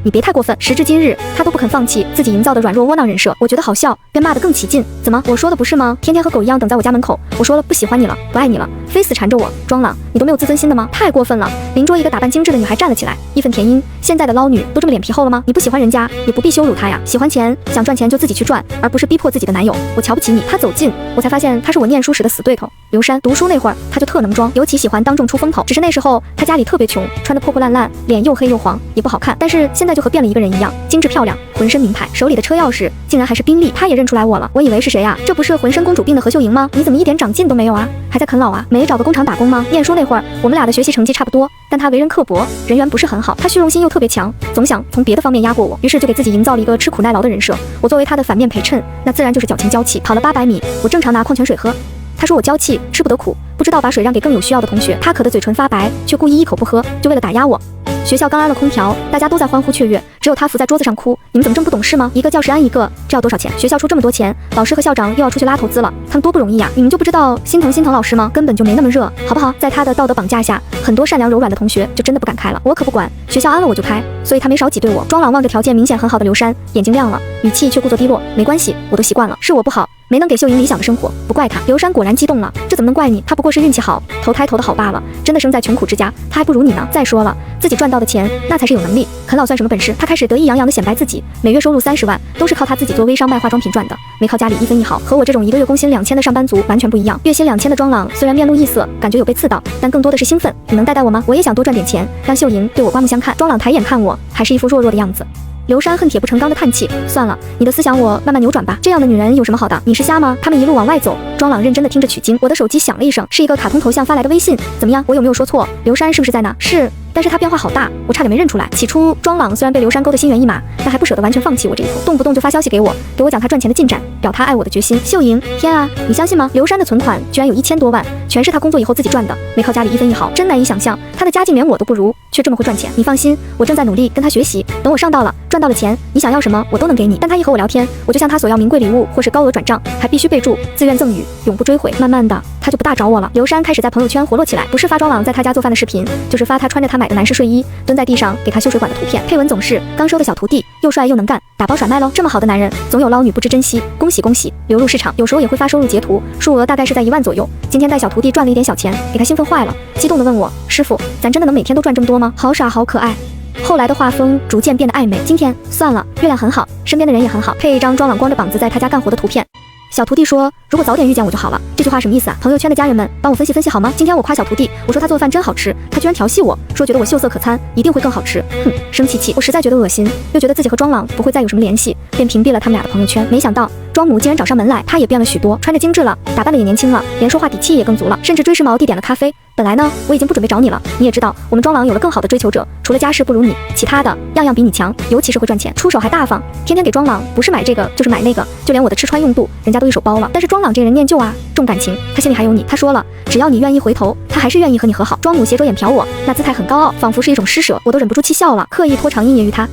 [SPEAKER 1] 你别太过分。时至今日，他都不肯放弃自己营造的软弱窝囊人设，我觉得好笑，便骂得更起劲。怎么，我说的不是吗？天天和狗一样等在我家门口，我说了不喜欢你了，不爱你了，非死缠着我。庄朗，你都没有自尊心的吗？太过分了！邻桌一个打扮精致的女孩站了起来，义愤填膺。现在的捞女都这么脸皮厚了吗？你不喜欢人家，也不必羞辱她呀。喜欢钱，想赚钱就自己去赚，而不是逼迫自己的男友。我瞧不起你。他走近，我才发现他是我念书时的死对头刘珊。读书那会儿，他就特能装，尤其喜欢当众出风头。只是那时候他家里特别穷，穿得破破烂烂，脸又黑又黄，也不好看。但是现在就和变了一个人一样，精致漂亮，浑身名牌，手里的车钥匙竟然还是宾利。他也认出来我了，我以为是谁啊？这不是浑身公主病的何秀莹吗？你怎么一点长进都没有啊？还在啃老啊？没找个工厂打工吗？念书那会儿，我们俩的学习成绩差不多，但他为人刻薄，人缘不是很好。他虚荣心又特别强，总想从别的方面压过我，于是就给自己营造了一个吃苦耐劳的人设。我作为他的反面陪衬，那自然就是矫情娇气。跑了800米，我正常拿矿泉水喝，他说我娇气，吃不得苦，不知道把水让给更有需要的同学。他渴得嘴唇发白，却故意一口不喝，就为了打压我。学校刚安了空调，大家都在欢呼雀跃，只有他伏在桌子上哭。你们怎么这么不懂事吗？一个教室安一个，这要多少钱？学校出这么多钱，老师和校长又要出去拉投资了，他们多不容易呀！你们就不知道心疼老师吗？根本就没那么热，好不好？在他的道德绑架下，很多善良柔软的同学就真的不敢开了。我可不管，学校安了我就开，所以他没少挤兑我。庄朗望着条件明显很好的刘珊，眼睛亮了，语气却故作低落。没关系，我都习惯了，是我不好，没能给秀莹理想的生活，不怪他。刘珊果然激动了，这怎么能怪你？他不过是运气好，投胎投的好罢了，真的生在穷苦之家，他还不如你呢。再说了，自己赚到的钱那才是有能力，啃老算什么本事？他开始得意洋洋地显摆自己，每月收入30万，都是靠他自己做微商卖化妆品赚的，没靠家里一分一毫。和我这种一个月工薪2000的上班族完全不一样。月薪2000的庄朗虽然面露异色，感觉有被刺到，但更多的是兴奋。你能带我吗？我也想多赚点钱，让秀莹对我刮目相看。庄朗抬眼看我，还是一副弱弱的样子。刘珊恨铁不成钢的叹气，算了，你的思想我慢慢扭转吧。这样的女人有什么好的？你是瞎吗？他们一路往外走，庄朗认真的听着取经。我的手机响了一声，是一个卡通头像发来的微信。怎么样？我有没有说错？刘珊是不是在那？是。但是他变化好大，我差点没认出来。起初庄朗虽然被刘珊勾得心猿意马，但还不舍得完全放弃我这一头，动不动就发消息给我讲他赚钱的进展，表他爱我的决心。秀莹，天啊，你相信吗？刘珊的存款居然有1000多万，全是他工作以后自己赚的，没靠家里一分一毫，真难以想象。他的家境连我都不如，却这么会赚钱。你放心，我正在努力跟他学习，等我上道了，赚到了钱，你想要什么我都能给你。但他一和我聊天，我就向他索要名贵礼物或是高额转账，还必须备注自愿赠与，永不追悔。慢慢的，他就不大找我了。刘珊开始在朋友圈活络起来，不是发庄朗在他家做饭的视频，就是发他穿着他买的男士睡衣蹲在地上给他修水管的图片，配文总是刚收的小徒弟又帅又能干，打包甩卖喽！这么好的男人，总有捞女不知珍惜，恭喜恭喜！流入市场，有时候也会发收入截图，数额大概是在1万左右。今天带小徒弟赚了一点小钱，给他兴奋坏了，激动地问我：师傅，咱真的能每天都赚这么多吗？好傻好可爱。后来的画风逐渐变得暧昧。今天算了，月亮很好，身边的人也很好，配一张庄朗光着膀子在他家干活的图片。小徒弟说：“如果早点遇见我就好了。”这句话什么意思啊？朋友圈的家人们，帮我分析分析好吗？今天我夸小徒弟，我说他做饭真好吃，他居然调戏我，说觉得我秀色可餐，一定会更好吃。哼，生气气！我实在觉得恶心，又觉得自己和庄朗不会再有什么联系，便屏蔽了他们俩的朋友圈。没想到庄母竟然找上门来，她也变了许多，穿着精致了，打扮的也年轻了，连说话底气也更足了，甚至追时髦地点了咖啡。本来呢，我已经不准备找你了，你也知道，我们庄朗有了更好的追求者，除了家世不如你，其他的样样比你强，尤其是会赚钱，出手还大方，天天给庄朗不是买这个就是买那个，就连我的吃穿用度，人家都一手包了。但是庄朗这人念旧啊，重感情，他心里还有你。他说了，只要你愿意回头，他还是愿意和你和好。庄母斜着眼瞟我，那姿态很高傲，仿佛是一种施舍，我都忍不住气笑了，刻意拖长阴言于他。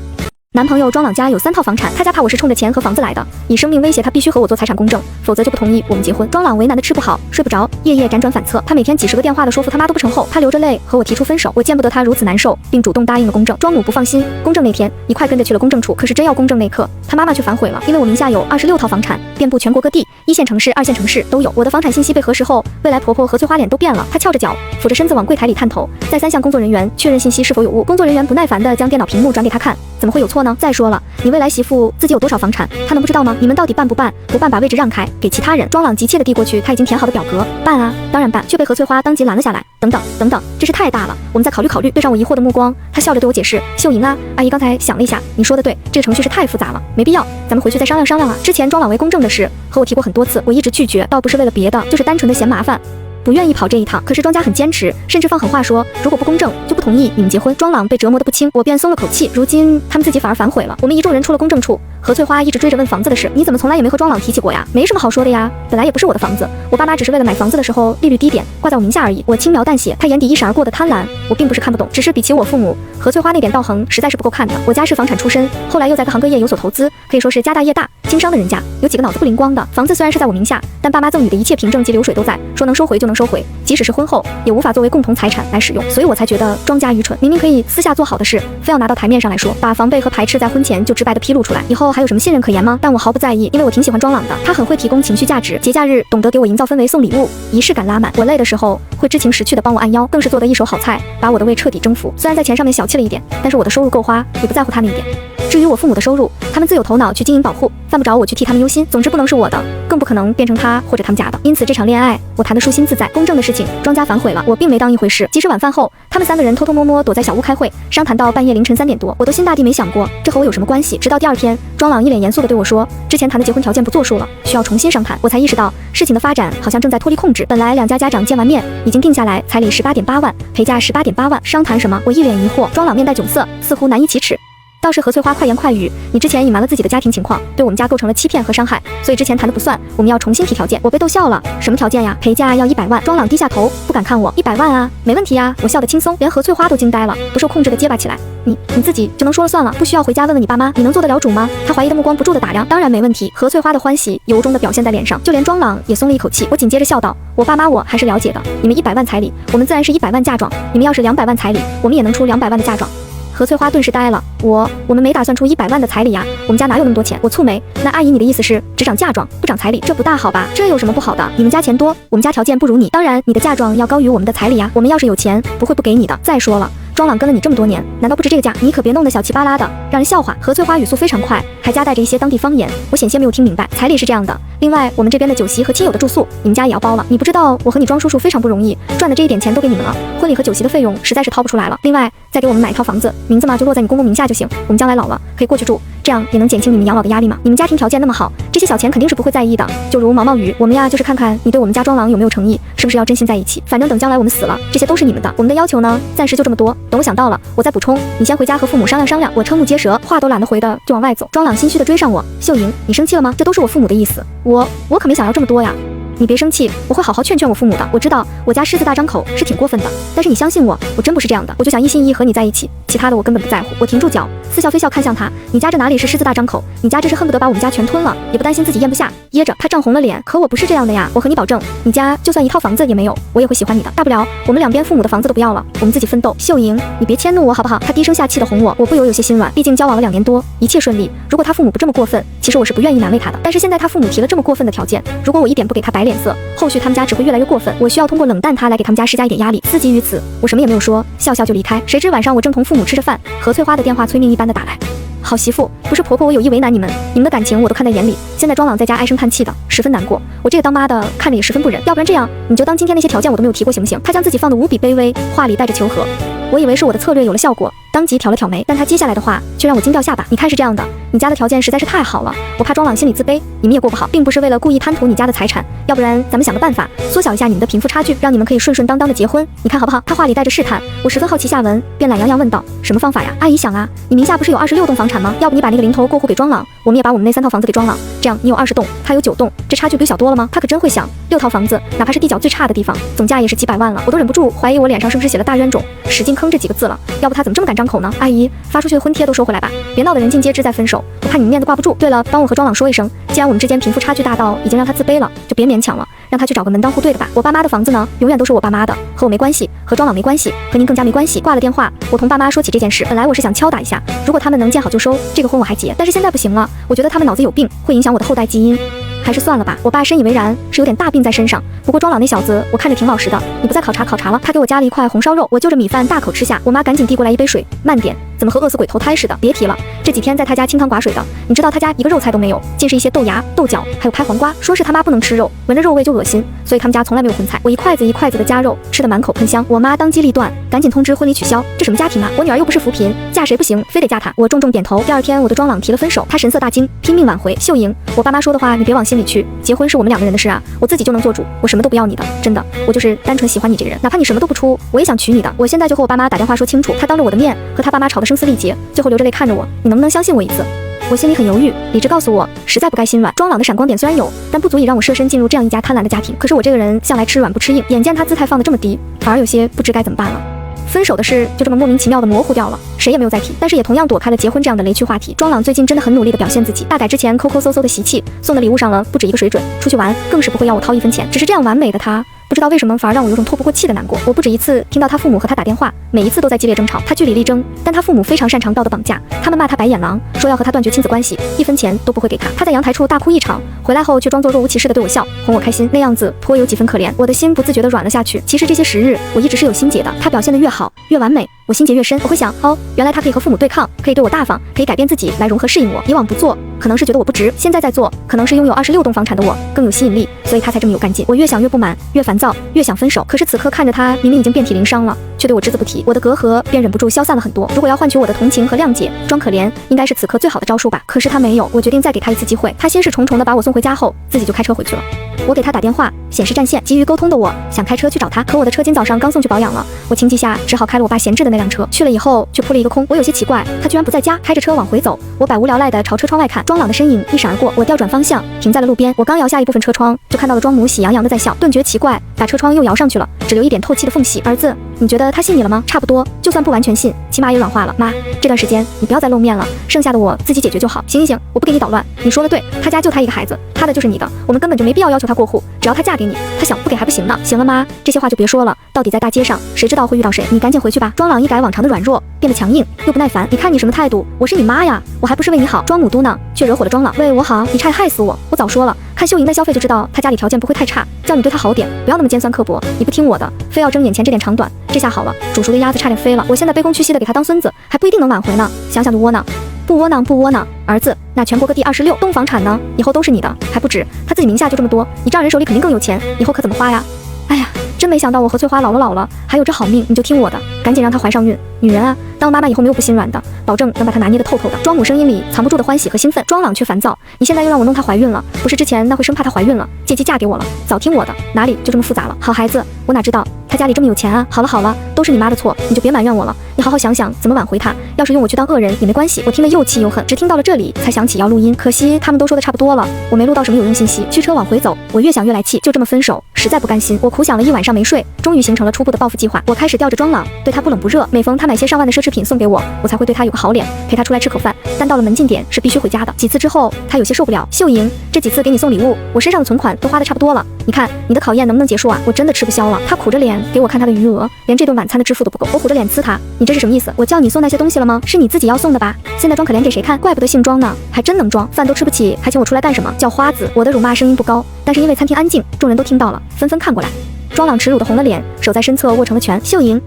[SPEAKER 1] 男朋友庄朗家有3套房产，他家怕我是冲着钱和房子来的，以生命威胁他必须和我做财产公证，否则就不同意我们结婚。庄朗为难的吃不好睡不着，夜夜辗转反侧，他每天几10个电话的说服他妈都不成后，他流着泪和我提出分手，我见不得他如此难受，并主动答应了公证。庄母不放心，公证那天一块跟着去了公证处，可是真要公证那刻，他妈妈却反悔了，因为我名下有26套房产，遍布全国各地，1线城市、2线城市都有。我的房产信息被核实后，未来婆婆何翠花脸都变了，她翘着脚，俯着身子往柜台里探头，再3向工作人员确认信息是否有误。工作人员不耐烦地将电脑屏幕转给他看，怎么会有错呢？再说了，你未来媳妇自己有多少房产，她能不知道吗？你们到底办不办？不办把位置让开给其他人。庄朗急切地递过去他已经填好的表格，办啊，当然办，却被何翠花当即拦了下来。等等等等，这事太大了，我们再考虑考虑。对上我疑惑的目光，她笑着对我解释：秀莹啊，阿姨刚才想了一下，你说的对，这个程序是太复杂了，没必要，咱们回去再商量商量啊。之前庄朗为公证的事和我提过很多次，我一直拒绝，倒不是为了别的，就是单纯的嫌麻烦，不愿意跑这一趟。可是庄家很坚持，甚至放狠话说，如果不公证就不同意你们结婚。庄朗被折磨得不轻，我便松了口气。如今他们自己反而反悔了。我们一众人出了公证处，何翠花一直追着问房子的事，你怎么从来也没和庄朗提起过呀？没什么好说的呀，本来也不是我的房子，我爸妈只是为了买房子的时候利率低点挂在我名下而已。我轻描淡写，他眼底一闪而过的贪婪，我并不是看不懂，只是比起我父母，何翠花那点道行实在是不够看的。我家是房产出身，后来又在各行各业有所投资，可以说是家大业大，经商的人家，有几个脑子不灵光的。房子虽然是在我名下，但爸妈赠予的一切凭证及流水都在，说能收回就能收回，即使是婚后也无法作为共同财产来使用，所以我才觉得庄家愚蠢，明明可以私下做好的事，非要拿到台面上来说，把防备和排斥在婚前就直白的披露出来，以后还有什么信任可言吗？但我毫不在意，因为我挺喜欢庄朗的，他很会提供情绪价值，节假日懂得给我营造氛围，送礼物，仪式感拉满。我累的时候会知情识趣的帮我按腰，更是做的一手好菜，把我的胃彻底征服。虽然在钱上面小气了一点，但是我的收入够花，也不在乎他那一点。至于我父母的收入，他们自有头脑去经营保护，犯不着我去替他们忧心。总之不能是我的，更不可能变成他或者他们家的。因此这场恋爱我谈得舒心自在。公证的事情，庄家反悔了，我并没当一回事。即使晚饭后，他们3个人偷偷摸摸躲在小屋开会，商谈到半夜凌晨3点多，我都心大地没想过这和我有什么关系。直到第2天，庄朗一脸严肃地对我说，之前谈的结婚条件不作数了，需要重新商谈。我才意识到事情的发展好像正在脱离控制。本来2家家长见完面已经定下来，彩礼18.8万，陪嫁18.8万，商谈什么？我一脸疑惑。庄朗面带窘色，似乎难以启齿。倒是何翠花快言快语，你之前隐瞒了自己的家庭情况，对我们家构成了欺骗和伤害，所以之前谈的不算，我们要重新提条件。我被逗笑了，什么条件呀？陪嫁要100万。庄朗低下头，不敢看我。100万啊，没问题啊。我笑得轻松，连何翠花都惊呆了，不受控制的结巴起来。你自己就能说了算了，不需要回家问问你爸妈，你能做得了主吗？他怀疑的目光不住的打量，当然没问题。何翠花的欢喜由衷的表现在脸上，就连庄朗也松了一口气。我紧接着笑道，我爸妈我还是了解的，你们100万彩礼，我们自然是100万嫁妆，你们要是200万彩礼，我们也能出200万的嫁妆。何翠花顿时呆了，我们没打算出100万的彩礼呀，我们家哪有那么多钱？我蹙眉，那阿姨你的意思是只涨嫁妆不涨彩礼，这不大好吧？这有什么不好的？你们家钱多，我们家条件不如你，当然你的嫁妆要高于我们的彩礼呀，我们要是有钱不会不给你的。再说了，庄朗跟了你这么多年，难道不值这个价？你可别弄得小气巴拉的，让人笑话。何翠花语速非常快，还夹带着一些当地方言，我险些没有听明白。彩礼是这样的，另外我们这边的酒席和亲友的住宿，你们家也要包了。你不知道我和你庄叔叔非常不容易，赚的这一点钱都给你们了，婚礼和酒席的费用实在是掏不出来了。另外再给我们买一套房子，名字嘛就落在你公公名下就行，我们将来老了可以过去住，这样也能减轻你们养老的压力嘛。你们家庭条件那么好，这些小钱肯定是不会在意的。就如毛毛雨，我们呀就是看看你对我们家庄朗有没有诚意，是不是要真心在一起。反正等将来我们死了，这些都是你们的。我们的要求呢，暂时就这么多。等我想到了，我再补充，你先回家和父母商量商量。我瞠目结舌，话都懒得回的就往外走。庄朗心虚的追上我，秀莹，你生气了吗？这都是我父母的意思，我可没想要这么多呀。你别生气，我会好好劝劝我父母的。我知道我家狮子大张口是挺过分的，但是你相信我，我真不是这样的。我就想一心一意和你在一起，其他的我根本不在乎。我停住脚，似笑非笑看向他，你家这哪里是狮子大张口，你家这是恨不得把我们家全吞了，也不担心自己咽不下，噎着。他涨红了脸，可我不是这样的呀，我和你保证，你家就算一套房子也没有，我也会喜欢你的。大不了我们两边父母的房子都不要了，我们自己奋斗。秀莹，你别迁怒我好不好？他低声下气的哄我，我不由有些心软，毕竟交往了2年多，一切顺利。如果他父母不这么过分，其实我是不愿意难为他的。但是现在他父母提了这么过分的条件，如果我一点不给他摆脸色，后续他们家只会越来越过分。我需要通过冷淡他来给他们家施加一点压力。思及于此，我什么也没有说，笑笑就离开。谁知晚上我正同父母吃着饭，何翠花的电话催命一般的打来。好媳妇，不是婆婆，我有意为难你们，你们的感情我都看在眼里。现在庄朗在家唉声叹气的，十分难过。我这个当妈的看着也十分不忍。要不然这样，你就当今天那些条件我都没有提过，行不行？他将自己放得无比卑微，话里带着求和。我以为是我的策略有了效果，当即挑了挑眉，但他接下来的话却让我惊掉下巴。你看是这样的，你家的条件实在是太好了，我怕庄朗心里自卑，你们也过不好，并不是为了故意贪图你家的财产，要不然咱们想个办法，缩小一下你们的贫富差距，让你们可以顺顺当当的结婚，你看好不好？他话里带着试探，我十分好奇下文，便懒洋洋问道：什么方法呀？阿姨想啊，你名下不是有26栋房产吗？要不你把那个零头过户给庄朗，我们也把我们那3套房子给庄朗，这样你有20栋，他有9栋，这差距不就小多了吗？他可真会想，6套房子，哪怕是地角最差的地方，总价也是几百万了，我都忍不住怀疑我脸上是不是写了大冤种，使劲坑这几个字了。要不他怎么这么敢张口呢？阿姨，发出去的婚帖都收回来吧，别闹得人尽皆知再分手，我怕你们面子挂不住。对了，帮我和庄朗说一声，既然我们之间贫富差距大到已经让他自卑了，就别勉强了，让他去找个门当户对的吧。我爸妈的房子呢，永远都是我爸妈的，和我没关系，和庄朗没关系，和您更加没关系。挂了电话，我同爸妈说起这件事，本来我是想敲打一下，如果他们能见好就收，这个婚我还结，但是现在不行了，我觉得他们脑子有病，会影响我的后代基因。还是算了吧，我爸深以为然，是有点大病在身上。不过庄老那小子，我看着挺老实的。你不再考察了？他给我夹了一块红烧肉，我就着米饭大口吃下。我妈赶紧递过来一杯水，慢点，怎么和饿死鬼投胎似的？别提了，这几天在他家清汤寡水的，你知道他家一个肉菜都没有，尽是一些豆芽、豆角，还有拍黄瓜。说是他妈不能吃肉，闻着肉味就恶心，所以他们家从来没有荤菜。我一筷子一筷子的夹肉，吃得满口喷香。我妈当机立断，赶紧通知婚礼取消。这什么家庭啊？我女儿又不是扶贫，嫁谁不行，非得嫁他。我重重点头。第二天，我对庄朗提了分手，他神色大惊，拼命挽回。秀莹，我爸妈说的话你别往心里去，结婚是我们2个人的事啊，我自己就能做主，我什么都不要你的，真的，我就是单纯喜欢你这个人，哪怕你什么都不出，我也想娶你的。我现在就和我爸妈打电话说清楚，他当着我的面和他爸妈吵得声嘶力竭，最后流着泪看着我，你能不能相信我一次？我心里很犹豫，理智告诉我，实在不该心软。庄朗的闪光点虽然有，但不足以让我设身进入这样一家贪婪的家庭。可是我这个人向来吃软不吃硬，眼见他姿态放得这么低，反而有些不知该怎么办了。分手的事就这么莫名其妙的模糊掉了，谁也没有再提，但是也同样躲开了结婚这样的雷区话题。庄朗最近真的很努力的表现自己，大改之前抠抠搜搜的习气，送的礼物上了不止一个水准，出去玩更是不会要我掏1分钱。只是这样完美的他，不知道为什么反而让我有种透不过气的难过。我不止一次听到他父母和他打电话，每一次都在激烈争吵，他据理力争，但他父母非常擅长道德绑架，他们骂他白眼狼，说要和他断绝亲子关系，1分钱都不会给他。他在阳台处大哭一场，回来后却装作若无其事的对我笑，哄我开心，那样子颇有几分可怜。我的心不自觉地软了下去。其实这些时日我一直是有心结的，他表现得越好越完美，我心结越深。我会想，哦，原来他可以和父母对抗，可以对我大方，可以改变自己来融合适应我。以往不做可能是觉得我不值，现在在做可能是拥有26栋房产的我更有吸引力，所以他才这么有干劲。我越想越不满，越烦躁，越想分手。可是此刻看着他明明已经遍体鳞伤了，却对我只字不提，我的隔阂便忍不住消散了很多。如果要换取我的同情和谅解，装可怜应该是此刻最好的招数吧。可是他没有，我决定再给他一次机会。他心事重重地把我送回家后，自己就开车回去了。我给他打电话，显示占线，急于沟通的我想开车去找他，可我的车今早上刚送去保养了，我情急下只好开了我爸闲置的那辆车。去了以后却扑了一个空，我有些奇怪，他居然不在家。开着车往回走，我百无聊赖地朝车窗外看，庄朗的身影一闪而过，我调转方向停在了路边。我刚摇下一部分车窗，就看到了庄母喜洋洋的在笑，顿觉奇怪，把车窗又摇上去了，只留一点透气的缝隙。儿子，你觉得他信你了吗？差不多，就算不完全信，起码也软化了。妈，这段时间你不要再露面了，剩下的我自己解决就好。行行行，我不给你捣乱，你说的对，他家就他一个孩子，他的就是你的，我们根本就没必要要求他过户，只要他嫁给你，他想不给还不行呢。行了妈，这些话就别说了，到底在大街上谁知道会遇到谁，你赶紧回去吧。庄朗一改往常的软弱，变得强硬又不耐烦，你看你什么态度？我是你妈呀，我还不是为你好。庄母嘟囔，却惹火了庄朗。为我好？你差点害死我！我早说了，看秀莹的消费就知道他家里条件不会太差，叫你对他好点，不要那么尖酸刻薄。你不听我的，非要争眼前这点长短，这下好了，煮熟的鸭子差点飞了。我现在卑躬屈膝的给他当孙子，还不一定能挽回呢。想想就窝囊。不窝囊不窝囊，儿子，那全国各地26栋房产呢？以后都是你的，还不止。他自己名下就这么多，你丈人手里肯定更有钱，以后可怎么花呀？哎呀，真没想到我和翠花老了，还有这好命，你就听我的，赶紧让她怀上孕。女人啊，当妈妈以后没有不心软的，保证能把她拿捏得透透的。庄母声音里藏不住的欢喜和兴奋，庄朗却烦躁。你现在又让我弄她怀孕了，不是之前那会生怕她怀孕了，借机嫁给我了。早听我的，哪里就这么复杂了？好孩子，我哪知道他家里这么有钱啊？好了，都是你妈的错，你就别埋怨我了。你你好好想想怎么挽回他，要是用我去当恶人也没关系。我听得又气又恨，只听到了这里才想起要录音，可惜他们都说的差不多了，我没录到什么有用信息。驱车往回走，我越想越来气，就这么分手，实在不甘心。我苦想了一晚上没睡，终于形成了初步的报复计划。我开始吊着庄朗，对他不冷不热，每逢他买些上万的奢侈品送给我，我才会对他有个好脸，陪他出来吃口饭。但到了门禁点是必须回家的。几次之后，他有些受不了。秀莹，这几次给你送礼物，我身上的存款都花的差不多了，你看你的考验能不能结束啊？我真的吃不消了。他苦着脸给我看他的余额，连这顿晚餐的支付都不够。我苦着脸呲他，你这是什么意思？我叫你送那些东西了吗？是你自己要送的吧？现在装可怜给谁看？怪不得姓庄呢，还真能装，饭都吃不起，还请我出来干什么？叫花子。我的辱骂声音不高，但是因为餐厅安静，众人都听到了，纷纷看过来。庄朗耻辱的红了脸，手在身侧握成了拳。秀莹，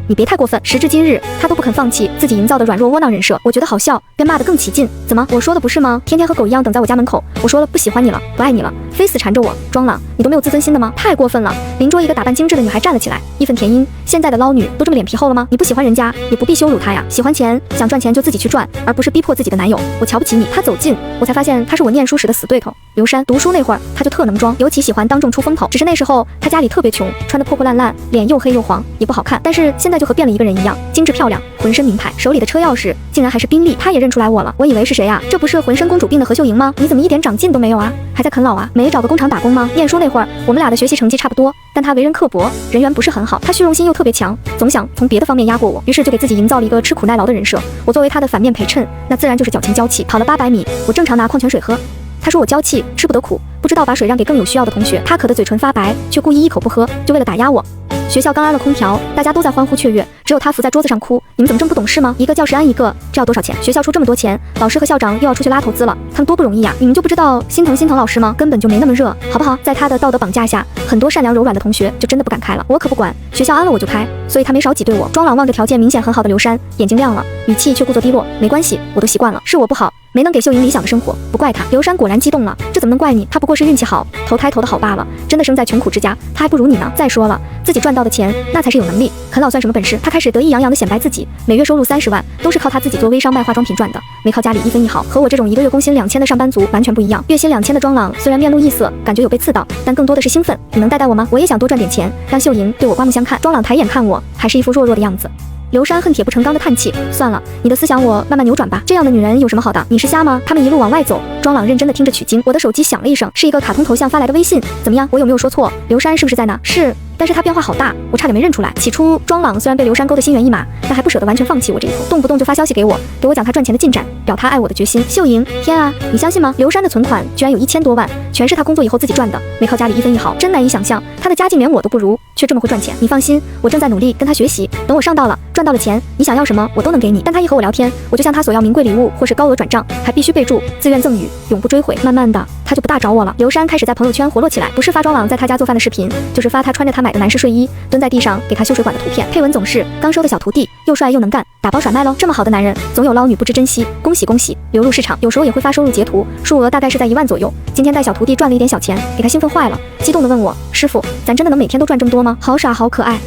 [SPEAKER 1] 你别太过分。时至今日，他都不肯放弃自己营造的软弱窝囊人设，我觉得好笑，便骂得更起劲。怎么，我说的不是吗？天天和狗一样等在我家门口。我说了不喜欢你了，不爱你了，非死缠着我。庄朗，你都没有自尊心的吗？太过分了！邻桌一个打扮精致的女孩站了起来，义愤填膺。现在的捞女都这么脸皮厚了吗？你不喜欢人家，也不必羞辱她呀。喜欢钱，想赚钱就自己去赚，而不是逼迫自己的男友。我瞧不起你。他走近，我才发现他是我念书时的死对头刘珊。读书那会儿，他就特能装，尤其喜欢当众出风头。只是那时候他家里特别穷，穿得破破烂烂，脸又黑又黄，也不好看。但是现在就和变了一个人一样，精致漂亮，浑身名牌，手里的车钥匙竟然还是宾利。他也认出来我了，我以为是谁啊？这不是浑身公主病的何秀莹吗？你怎么一点长进都没有啊？还在啃老啊？没找个工厂打工吗？念书那会儿，我们俩的学习成绩差不多，但他为人刻薄，人缘不是很好。他虚荣心又特别强，总想从别的方面压过我，于是就给自己营造了一个吃苦耐劳的人设。我作为他的反面陪衬，那自然就是矫情娇气。跑了800米，我正常拿矿泉水喝，他说我娇气，吃不得苦，不知道把水让给更有需要的同学。他渴得嘴唇发白，却故意一口不喝，就为了打压我。学校刚安了空调，大家都在欢呼雀跃，只有他伏在桌子上哭。你们怎么这么不懂事吗？一个教室安一个，这要多少钱？学校出这么多钱，老师和校长又要出去拉投资了，他们多不容易呀！你们就不知道心疼老师吗？根本就没那么热，好不好？在他的道德绑架下，很多善良柔软的同学就真的不敢开了。我可不管，学校安了我就开，所以他没少挤兑我。庄朗望着条件明显很好的刘珊，眼睛亮了，语气却故作低落。没关系，我都习惯了，是我不好，没能给秀莹理想的生活，不怪他。刘珊果然激动了，这怎么能怪你？他不过是运气好，投胎投的好罢了，真的生在穷苦之家，他还不如你呢。再说了，自己赚到的钱，那才是有能力。啃老算什么本事？他开始得意洋洋地显摆自己，每月收入30万，都是靠他自己做微商卖化妆品赚的，没靠家里一分一毫。和我这种一个月工薪2000的上班族完全不一样。月薪2000的庄朗虽然面露异色，感觉有被刺到，但更多的是兴奋。你能带我吗？我也想多赚点钱，让秀莹对我刮目相看。庄朗抬眼看我，还是一副弱弱的样子。刘珊恨铁不成钢的叹气，算了，你的思想我慢慢扭转吧。这样的女人有什么好的？你是瞎吗？他们一路往外走，庄朗认真的听着取经。我的手机响了一声，是一个卡通头像发来的微信。怎么样？我有没有说错？刘珊是不是在那？是。但是他变化好大，我差点没认出来。起初庄朗虽然被刘珊勾得心猿意马，但还不舍得完全放弃我这一头，动不动就发消息给我讲他赚钱的进展，表他爱我的决心。秀莹，天啊，你相信吗？刘珊的存款居然有1000多万，全是他工作以后自己赚的，没靠家里一分一毫，真难以想象。他的家境连我都不如，却这么会赚钱。你放心，我正在努力跟他学习，等我上道了，赚到了钱，你想要什么我都能给你。但他一和我聊天，我就向他索要名贵礼物或是高额转账，还必须备注自愿赠与，永不追悔。慢慢的，他就不大找我了。刘珊开始在朋友圈活络起来，不是发庄朗在他家做饭的视频，就是发他穿着他买的男士睡衣蹲在地上给他修水管的图片，配文总是刚收的小徒弟，又帅又能干，打包甩卖喽。这么好的男人，总有捞女不知珍惜，恭喜恭喜，流入市场。有时候也会发收入截图，数额大概是在1万左右。今天带小徒弟赚了一点小钱，给他兴奋坏了，激动地问我，师傅，咱真的能每天都赚这么多吗？好傻好可爱。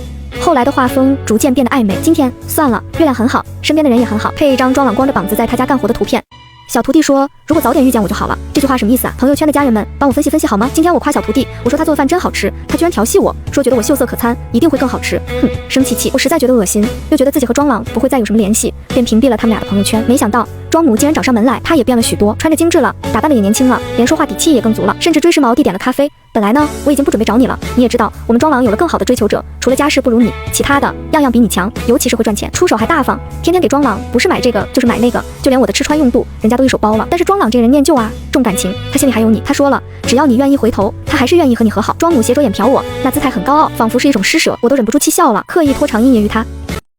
[SPEAKER 1] 后来的画风逐渐变得暧昧，今天算了，月亮很好，身边的人也很好，配一张庄朗光着膀子在他家干活的图片。小徒弟说，如果早点遇见我就好了。这句话什么意思啊？朋友圈的家人们帮我分析分析好吗？今天我夸小徒弟，我说他做饭真好吃，他居然调戏我说觉得我秀色可餐，一定会更好吃。哼，生气气，我实在觉得恶心，又觉得自己和庄朗不会再有什么联系，便屏蔽了他们俩的朋友圈。没想到庄母竟然找上门来，她也变了许多，穿着精致了，打扮的也年轻了，连说话底气也更足了，甚至追时髦地点了咖啡。本来呢，我已经不准备找你了，你也知道，我们庄朗有了更好的追求者，除了家世不如你，其他的样样比你强，尤其是会赚钱，出手还大方，天天给庄朗不是买这个就是买那个，就连我的吃穿用度，人家都一手包了。但是庄朗这人念旧啊，重感情，他心里还有你。他说了，只要你愿意回头，他还是愿意和你和好。庄母斜着眼瞟我，那姿态很高傲，仿佛是一种施舍，我都忍不住气笑了，刻意拖长阴言于他。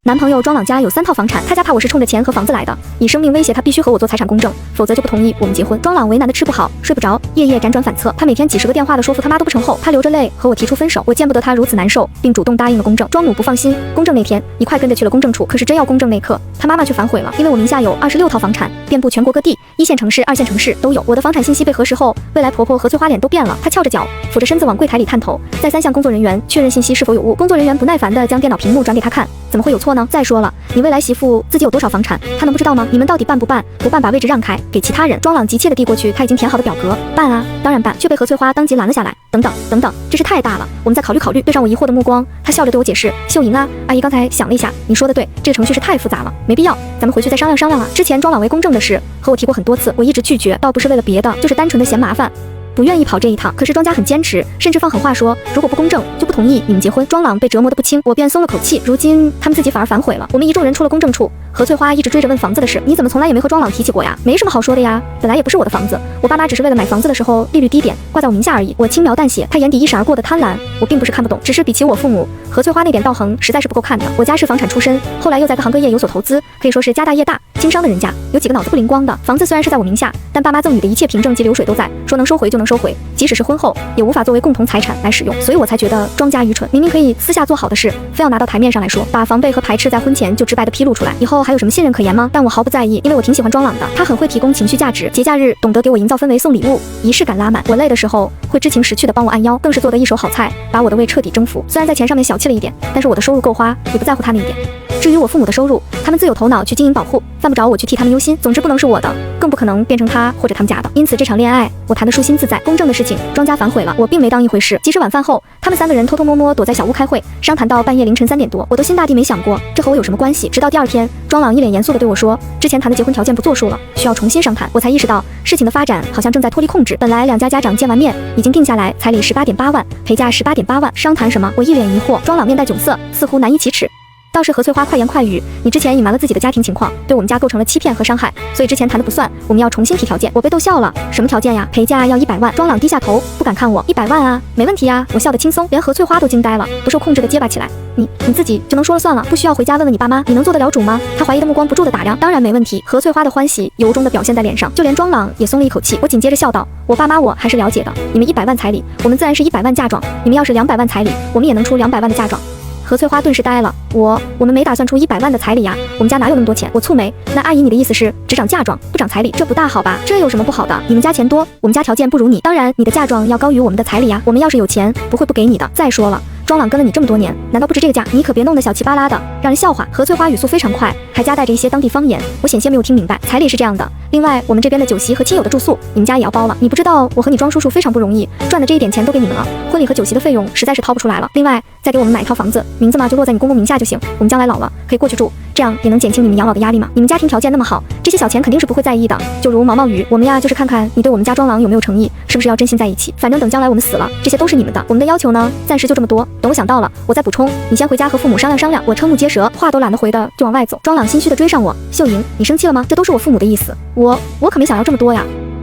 [SPEAKER 1] 男朋友庄朗家有3套房产，他家怕我是冲着钱和房子来的，以生命威胁他必须和我做财产公证，否则就不同意我们结婚。庄朗为难的吃不好睡不着，夜夜辗转反侧，他每天几10个电话的说服他妈都不成后，他流着泪和我提出分手。我见不得他如此难受，并主动答应了公证。庄母不放心，公证那天一块跟着去了公证处，可是真要公证那刻，他妈妈却反悔了，因为我名下有26套房产，遍布全国各地，1线城市、2线城市都有。我的房产信息被核实后，未来婆婆和翠花脸都变了，她翘着脚，扶着身子往柜台里探头，再3项工作人员确认信息是否有误。工作人员不耐烦地将电脑屏幕转给他看，怎么会有错呢？再说了，你未来媳妇自己有多少房产，她能不知道吗？你们到底办不办？不办把位置让开给其他人。庄朗急切地递过去他已经填好的表格。办啊，当然办，却被何翠花当即拦了下来。等等等等，这事太大了，我们再考虑考虑。对上我疑惑的目光，他笑着对我解释：秀莹啊，阿姨刚才想了一下，你说的对，这个程序是太复杂了，没必要，咱们回去再商量商量啊。之前庄朗为公证的事和我提过很多次，我一直拒绝，倒不是为了别的，就是单纯的嫌麻烦。不愿意跑这一趟，可是庄家很坚持，甚至放狠话说，如果不公正就不同意你们结婚。庄朗被折磨得不轻，我便松了口气。如今他们自己反而反悔了。我们一众人出了公证处，何翠花一直追着问房子的事，你怎么从来也没和庄朗提起过呀？没什么好说的呀，本来也不是我的房子，我爸妈只是为了买房子的时候利率低点，挂在我名下而已。我轻描淡写，他眼底一闪而过的贪婪，我并不是看不懂，只是比起我父母，何翠花那点道行实在是不够看的。我家是房产出身，后来又在各行各业有所投资，可以说是家大业大，经商的人家，有几个脑子不灵光的。房子虽然是在我名下，但爸妈赠与的一切凭证及流水都在，说能收回就能收回，即使是婚后也无法作为共同财产来使用，所以我才觉得庄家愚蠢，明明可以私下做好的事，非要拿到台面上来说，把防备和排斥在婚前就直白的披露出来，以后还有什么信任可言吗？但我毫不在意，因为我挺喜欢庄朗的，他很会提供情绪价值，节假日懂得给我营造氛围，送礼物，仪式感拉满。我累的时候会知情识趣的帮我按腰，更是做得一手好菜，把我的胃彻底征服。虽然在钱上面小气了一点，但是我的收入够花，也不在乎他那一点。至于我父母的收入，他们自有头脑去经营保护，犯不着我去替他们忧心。总之不能是我的，更不可能变成他或者他们家的。因此这场恋爱我谈得舒心自在。公证的事情，庄家反悔了，我并没当一回事。即使晚饭后，他们3个人偷偷摸摸躲在小屋开会，商谈到半夜凌晨3点多，我都心大地没想过这和我有什么关系。直到第二天，庄朗一脸严肃地对我说，之前谈的结婚条件不作数了，需要重新商谈。我才意识到事情的发展好像正在脱离控制。本来两家家长见完面已经定下来，彩礼18.8万，陪嫁18.8万，商谈什么？我一脸疑惑。庄朗面带窘色，似乎难以启齿。倒是何翠花快言快语，你之前隐瞒了自己的家庭情况，对我们家构成了欺骗和伤害，所以之前谈的不算，我们要重新提条件。我被逗笑了，什么条件呀？陪嫁要100万。庄朗低下头，不敢看我。100万啊，没问题啊。我笑得轻松，连何翠花都惊呆了，不受控制的结巴起来。你自己就能说了算了，不需要回家问问你爸妈，你能做得了主吗？他怀疑的目光不住的打量，当然没问题。何翠花的欢喜由衷的表现在脸上，就连庄朗也松了一口气。我紧接着笑道，我爸妈我还是了解的，你们100万彩礼，我们自然是100万嫁妆，你们要是200万彩礼，我们也能出200万的嫁妆。何翠花顿时呆了，我们没打算出100万的彩礼呀，我们家哪有那么多钱？我蹙眉，那阿姨你的意思是只涨嫁妆不涨彩礼，这不大好吧？这有什么不好的？你们家钱多，我们家条件不如你，当然你的嫁妆要高于我们的彩礼呀，我们要是有钱不会不给你的。再说了，庄朗跟了你这么多年，难道不值这个价？你可别弄得小气巴拉的，让人笑话。何翠花语速非常快，还夹带着一些当地方言，我险些没有听明白。彩礼是这样的，另外我们这边的酒席和亲友的住宿，你们家也要包了。你不知道我和你庄叔叔非常不容易，赚的这一点钱都给你们了，婚礼和酒席的费用实在是掏不出来了。另外再给我们买一套房子，名字嘛就落在你公公名下就行，我们将来老了可以过去住，这样也能减轻你们养老的压力嘛。你们家庭条件那么好，这些小钱肯定是不会在意的。就如毛毛雨，我们呀就是看看你对我们家庄朗有没有诚意，是不是要真心在一起。反正等将来我们死了，这些都是你们的。我们的要求呢，暂时就这么多。等我想到了，我再补充，你先回家和父母商量商量。我瞠目结舌，话都懒得回的就往外走。庄朗心虚的追上我，秀莹，你生气了吗？这都是我父母的意思，我可没想要这么多呀。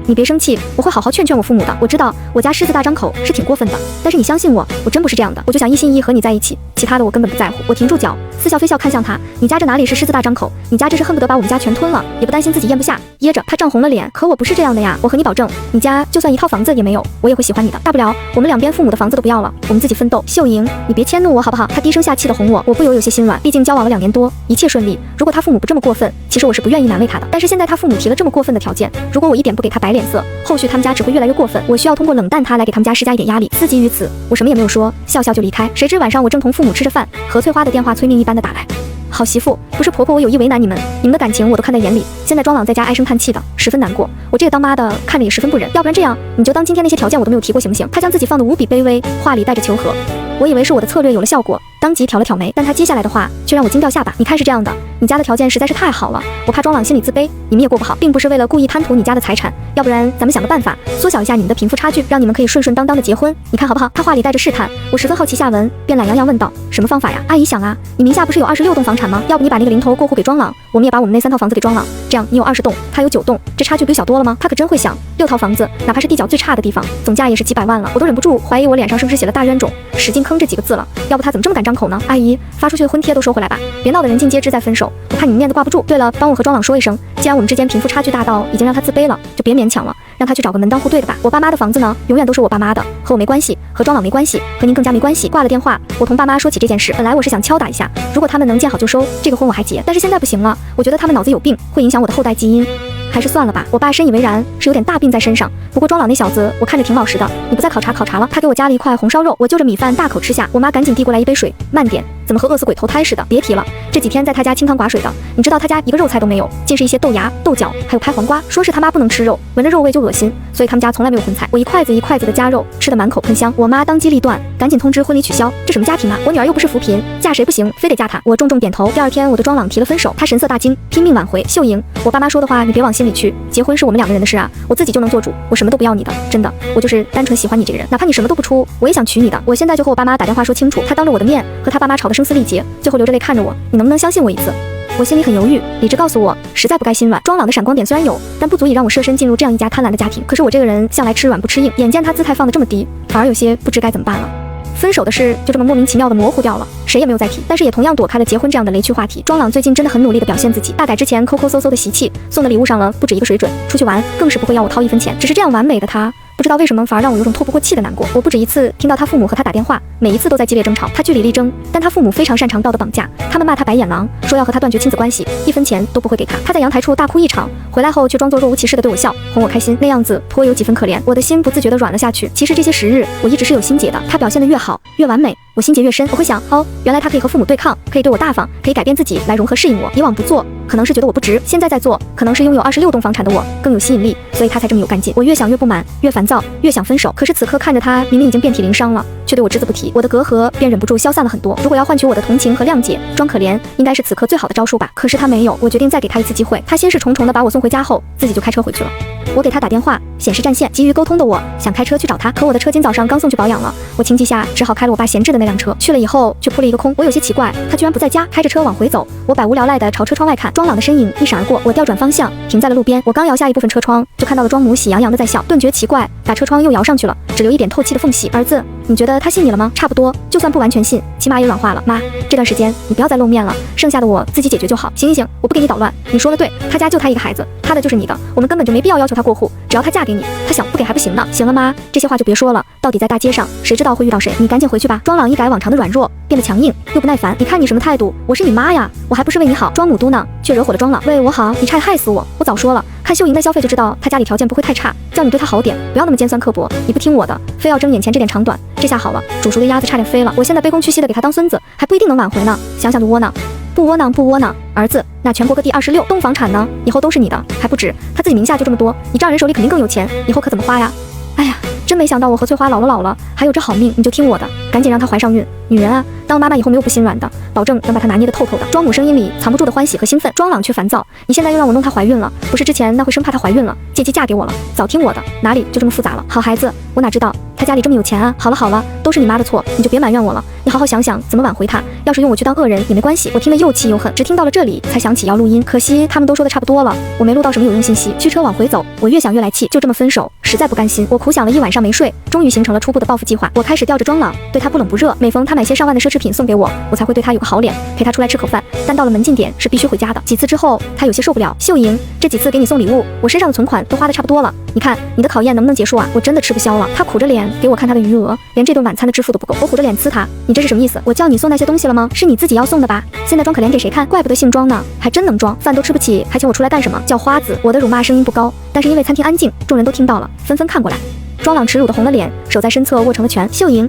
[SPEAKER 1] 你别生气，我会好好劝劝我父母的。我知道我家狮子大张口是挺过分的，但是你相信我，我真不是这样的。我就想一心一意和你在一起，其他的我根本不在乎。我停住脚，似笑非笑看向他，你家这哪里是狮子大张口，你家这是恨不得把我们家全吞了，也不担心自己咽不下，噎着。他涨红了脸，可我不是这样的呀。我和你保证，你家就算一套房子也没有，我也会喜欢你的。大不了我们两边父母的房子都不要了，我们自己奋斗。秀莹，你别迁怒我好不好？他低声下气的哄我，我不由有些心软，毕竟交往了2年多，一切顺利。如果他父母不这么过分，其实我是不愿意难为他的。但是现在他父母提了这么过分的条件，如果我一点不给他摆脸色，后续他们家只会越来越过分。我需要通过冷淡他来给他们家施加一点压力。思及于此，我什么也没有说，笑笑就离开。谁知晚上我正同父母吃着饭，何翠花的电话催命一般的打来。好媳妇，不是婆婆，我有意为难你们，你们的感情我都看在眼里。现在庄朗在家唉声叹气的，十分难过，我这个当妈的看着也十分不忍。要不然这样，你就当今天那些条件我都没有提过行不行？他将自己放得无比卑微，话里带着求和。我以为是我的策略有了效果，当即挑了挑眉，但他接下来的话却让我惊掉下巴。你看是这样的，你家的条件实在是太好了，我怕庄朗心里自卑，你们也过不好，并不是为了故意贪图你家的财产，要不然咱们想个办法，缩小一下你们的贫富差距，让你们可以顺顺当当的结婚，你看好不好？他话里带着试探，我十分好奇下文，便懒洋洋问道，什么方法呀？阿姨想啊，你名下不是有26栋房产吗？要不你把那个零头过户给庄朗，我们也把我们那3套房子给庄朗，这样你有20栋，他有9栋，这差距不就小多了吗？他可真会想，6套房子，哪怕是地角最差的地方，总价也是几百万了，我都忍不住怀疑我脸上是不是写了大冤种，使劲吭这几个字了。要不他怎么这么敢张口呢？阿姨，发出去的婚帖都收回来吧，别闹得人尽皆知再分手，我怕你们面子挂不住。对了，帮我和庄朗说一声，既然我们之间贫富差距大到已经让他自卑了，就别勉强了，让他去找个门当户对的吧。我爸妈的房子呢，永远都是我爸妈的，和我没关系，和庄朗没关系，和您更加没关系。挂了电话，我同爸妈说起这件事，本来我是想敲打一下，如果他们能见好就收，这个婚我还结，但是现在不行了，我觉得他们脑子有病，会影响我的后代基因。还是算了吧，我爸深以为然，是有点大病在身上。不过庄朗那小子，我看着挺老实的，你不再考察了。他给我夹了一块红烧肉，我就着米饭大口吃下。我妈赶紧递过来一杯水，慢点，怎么和饿死鬼投胎似的？别提了，这几天在他家清汤寡水的，你知道他家一个肉菜都没有，尽是一些豆芽、豆角，还有拍黄瓜。说是他妈不能吃肉，闻着肉味就恶心，所以他们家从来没有荤菜。我一筷子一筷子的夹肉，吃得满口喷香。我妈当机立断，赶紧通知婚礼取消。这什么家庭啊？我女儿又不是扶贫，嫁谁不行，非得嫁他。我重重点头。第二天，我对庄朗提了分手，他神色大惊，拼命挽回。秀莹，我爸妈说的话你别往心里去，结婚是我们2个人的事啊，我自己就能做主，我什么都不要你的，真的，我就是单纯喜欢你这个人，哪怕你什么都不出，我也想娶你的。我现在就和我爸妈打电话说清楚，他当着我的面和他爸妈吵得声嘶力竭，最后流着泪看着我，你能不能相信我一次？我心里很犹豫，理智告诉我，实在不该心软。庄朗的闪光点虽然有，但不足以让我设身进入这样一家贪婪的家庭。可是我这个人向来吃软不吃硬，眼见他姿态放得这么低，反而有些不知该怎么办了。分手的事就这么莫名其妙的模糊掉了，谁也没有再提，但是也同样躲开了结婚这样的雷区话题。庄朗最近真的很努力的表现自己，大改之前抠抠搜搜的习气，送的礼物上了不止一个水准，出去玩更是不会要我掏1分钱。只是这样完美的他，不知道为什么反而让我有种透不过气的难过。我不止一次听到他父母和他打电话，每一次都在激烈争吵，他据理力争，但他父母非常擅长道德绑架，他们骂他白眼狼，说要和他断绝亲子关系，1分钱都不会给他。他在阳台处大哭一场，回来后却装作若无其事的对我笑，哄我开心，那样子颇有几分可怜。我的心不自觉地软了下去。其实这些时日我一直是有心结的，他表现得越好越完美，我心结越深。我会想，哦，原来他可以和父母对抗，可以对我大方，可以改变自己来融合适应我。以往不做可能是觉得我不值，现在在做可能是拥有26栋房产的我更有吸引力，所以他才这么有干劲。我越想越不满，越烦躁，越想分手。可是此刻看着他明明已经遍体鳞伤了，却对我只字不提，我的隔阂便忍不住消散了很多。如果要换取我的同情和谅解，装可怜应该是此刻最好的招数吧。可是他没有，我决定再给他一次机会。他心事重重的把我送回家后，自己就开车回去了。我给他打电话，显示占线。急于沟通的我想开车去找他，可我的车今早上刚送去保养了，我情急下只好开了我爸闲置的那辆车。去了以后却扑了一个空，我有些奇怪，他居然不在家。开着车往回走，我百无聊赖的朝车窗外看，庄朗的身影一闪而过，我调转方向停在了路边。我刚摇下一部分车窗，就看到了庄母喜洋洋的在笑，顿觉奇怪，把车窗又摇上去了，只留一点透气的缝隙。儿子，你觉得他信你了吗？差不多，就算不完全信，起码也软化了。妈，这段时间你不要再露面了，剩下的我自己解决就好。行行行，我不给你捣乱，你说的对，他家就他一个孩子，他的就是你的，我们根本就没必要要求他过户，只要他嫁给你，他想不给还不行呢。行了妈，这些话就别说了，到底在大街上谁知道会遇到谁，你赶紧回去吧。庄朗一改往常的软弱，变得强硬又不耐烦。你看你什么态度？我是你妈呀，我还不是为你好。庄母嘟囔，却惹火了庄朗。为我好？你差点害死我！我早说了，看秀莹的消费就知道她家里条件不会太差，叫你对她好点，不要那么尖酸刻薄。你不听我的，非要争眼前这点长短，这下好了，煮熟的鸭子差点飞了。我现在卑躬屈膝的给她当孙子，还不一定能挽回呢。想想就窝囊。不窝囊不窝囊，儿子，那全国各地26栋房产呢？以后都是你的，还不止，他自己名下就这么多，你丈人手里肯定更有钱，以后可怎么花呀？哎呀，真没想到我和翠花老了，还有这好命，你就听我的，赶紧让她怀上孕。女人啊，当妈妈以后没有不心软的，保证能把她拿捏得透透的。庄母声音里藏不住的欢喜和兴奋，庄朗却烦躁。你现在又让我弄她怀孕了，不是之前那会生怕她怀孕了，借机嫁给我了，早听我的，哪里就这么复杂了？好孩子，我哪知道她家里这么有钱啊？好了，都是你妈的错，你就别埋怨我了，你好好想想怎么挽回她。要是用我去当恶人也没关系。我听得又气又恨，只听到了这里才想起要录音，可惜他们都说的差不多了，我没录到什么有用信息。驱车往回走，我越想越来气，就这么分手，实在不甘心。我苦想了一晚上没睡，终于形成了初步的报复计划。我开始吊着庄朗，对他不冷不热，每逢他买些上万的奢侈品送给我，我才会对他有个好脸，陪他出来吃口饭。但到了门禁点是必须回家的。几次之后，他有些受不了。秀莹，这几次给你送礼物，我身上的存款都花的差不多了，你看你的考验能不能结束啊？我真的吃不消了。他苦着脸给我看他的余额，连这顿晚餐的支付都不够。我虎着脸呲他，你这是什么意思？我叫你送那些东西了吗？是你自己要送的吧？现在装可怜给谁看？怪不得姓庄呢，还真能装，饭都吃不起，还请我出来干什么？叫花子。我的辱骂声音不高，但是因为餐厅安静，众人都听到了，纷纷看过来。庄朗耻辱的红了脸，手在身侧握成了拳。秀莹，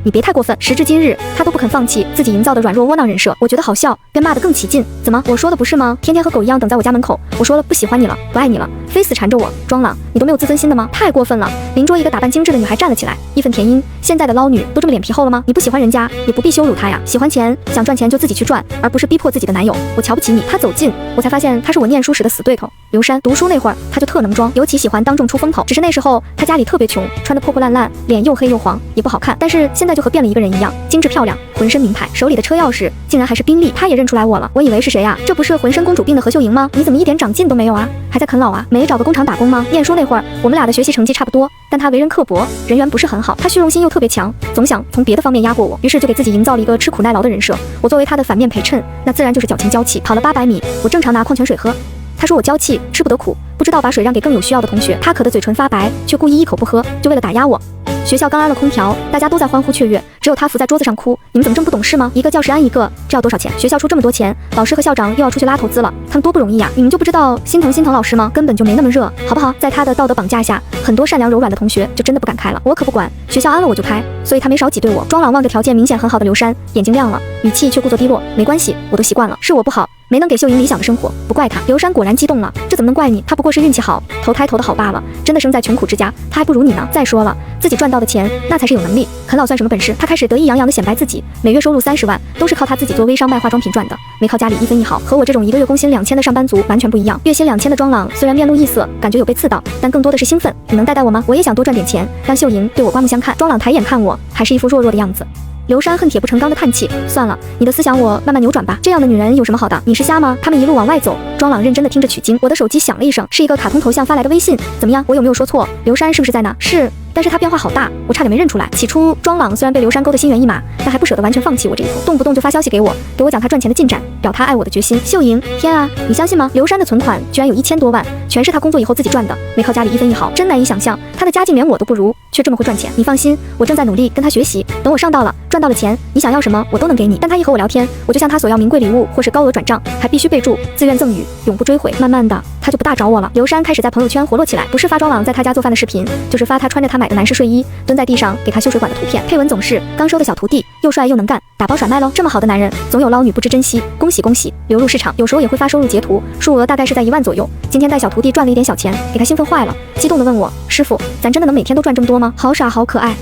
[SPEAKER 1] 你别太过分。时至今日，他都不肯放弃自己营造的软弱窝囊人设，我觉得好笑，便骂得更起劲。怎么，我说的不是吗？天天和狗一样等在我家门口，我说了不喜欢你了，不爱你了，非死缠着我。庄朗，你都没有自尊心的吗？太过分了！邻桌一个打扮精致的女孩站了起来，义愤填膺。现在的捞女都这么脸皮厚了吗？你不喜欢人家，也不必羞辱她呀。喜欢钱，想赚钱就自己去赚，而不是逼迫自己的男友。我瞧不起你。他走近，我才发现他是我念书时的死对头刘山。读书那会儿，他就特能装，尤其喜欢当众出风头。只是那时候他家里特别穷，穿得破破烂烂，脸又黑又黄，也不好看。但是现在就和变了一个人一样，精致漂亮，浑身名牌，手里的车钥匙竟然还是宾利。他也认出来我了，我以为是谁啊？这不是浑身公主病的何秀莹吗？你怎么一点长进都没有啊？还在啃老啊？没找个工厂打工吗？念书那会儿，我们俩的学习成绩差不多，但他为人刻薄，人缘不是很好。他虚荣心又特别强，总想从别的方面压过我，于是就给自己营造了一个吃苦耐劳的人设。我作为他的反面陪衬，那自然就是矫情娇气。跑了800米，我正常拿矿泉水喝。他说我娇气，吃不得苦，不知道把水让给更有需要的同学。他渴得嘴唇发白，却故意一口不喝，就为了打压我。学校刚安了空调，大家都在欢呼雀跃，只有他伏在桌子上哭。你们怎么这么不懂事吗？一个教室安一个，这要多少钱？学校出这么多钱，老师和校长又要出去拉投资了，他们多不容易呀！你们就不知道心疼老师吗？根本就没那么热，好不好？在他的道德绑架下，很多善良柔软的同学就真的不敢开了。我可不管，学校安了我就开，所以他没少挤兑我。庄朗望着条件明显很好的刘珊，眼睛亮了，语气却故作低落。没关系，我都习惯了，是我不好，没能给秀莹理想的生活，不怪他。刘珊果然激动了，这怎么能怪你？他不过是运气好，投胎投的好罢了。真的生在穷苦之家，他还不如你呢。再说了，自己赚到的钱，那才是有能力。啃老算什么本事？他开始得意洋洋地显摆自己，每月收入30万，都是靠他自己做微商卖化妆品赚的，没靠家里一分一毫。和我这种一个月工薪2000的上班族完全不一样。月薪2000的庄朗虽然面露异色，感觉有被刺到，但更多的是兴奋。你能带我吗？我也想多赚点钱，让秀莹对我刮目相看。庄朗抬眼看我，还是一副弱弱的样子。刘珊恨铁不成钢的叹气，算了，你的思想我慢慢扭转吧。这样的女人有什么好的？你是瞎吗？他们一路往外走，庄朗认真的听着取经。我的手机响了一声，是一个卡通头像发来的微信。怎么样？我有没有说错？刘珊是不是在那？是。但是他变化好大，我差点没认出来。起初庄朗虽然被刘珊勾得心猿意马，但还不舍得完全放弃我这一头，动不动就发消息给我讲他赚钱的进展，表他爱我的决心。秀莹，天啊，你相信吗？刘珊的存款居然有1000多万，全是他工作以后自己赚的，没靠家里一分一毫，真难以想象。他的家境连我都不如，却这么会赚钱。你放心，我正在努力跟他学习，等我上道了，赚到了钱，你想要什么我都能给你。但他一和我聊天，我就向他索要名贵礼物或是高额转账，还必须备注自愿赠与，永不追悔。慢慢的，他就不大找我了。刘珊开始在朋友圈活络起来，不是发庄朗在他家做饭的视频，就是发他穿着他买的男士睡衣蹲在地上给他修水管的图片，配文总是刚收的小徒弟，又帅又能干，打包甩卖喽。这么好的男人，总有捞女不知珍惜，恭喜恭喜，流入市场。有时候也会发收入截图，数额大概是在1万左右。今天带小徒弟赚了一点小钱，给他兴奋坏了，激动地问我，师傅，咱真的能每天都赚这么多吗？好傻好可爱。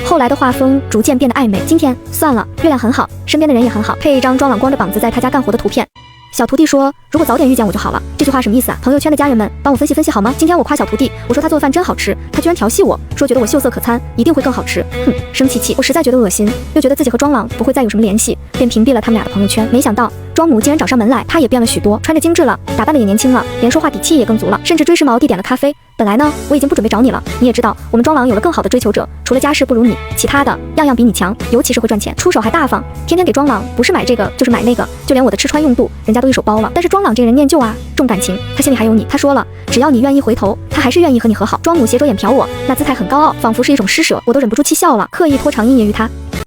[SPEAKER 1] 后来的画风逐渐变得暧昧，今天算了，月亮很好，身边的人也很好，配一张庄朗光着膀子在他家干活的图片。小徒弟说，如果早点遇见我就好了。这句话什么意思啊？朋友圈的家人们帮我分析分析好吗？今天我夸小徒弟，我说他做饭真好吃，他居然调戏我，说觉得我秀色可餐，一定会更好吃。哼，生气气。我实在觉得恶心，又觉得自己和庄朗不会再有什么联系，便屏蔽了他们俩的朋友圈。没想到庄母竟然找上门来，她也变了许多，穿着精致了，打扮的也年轻了，连说话底气也更足了，甚至追时髦地点了咖啡。本来呢，我已经不准备找你了，你也知道，我们庄朗有了更好的追求者，除了家世不如你，其他的样样比你强，尤其是会赚钱，出手还大方，天天给庄朗不是买这个就是买那个，就连我的吃穿用度，人家都一手包了。但是庄朗这人念旧啊，重感情，他心里还有你。他说了，只要你愿意回头，他还是愿意和你和好。庄母斜着眼瞟我，那姿态很高傲，仿佛是一种施舍，我都忍不住气笑了，刻意拖长音揶揄他。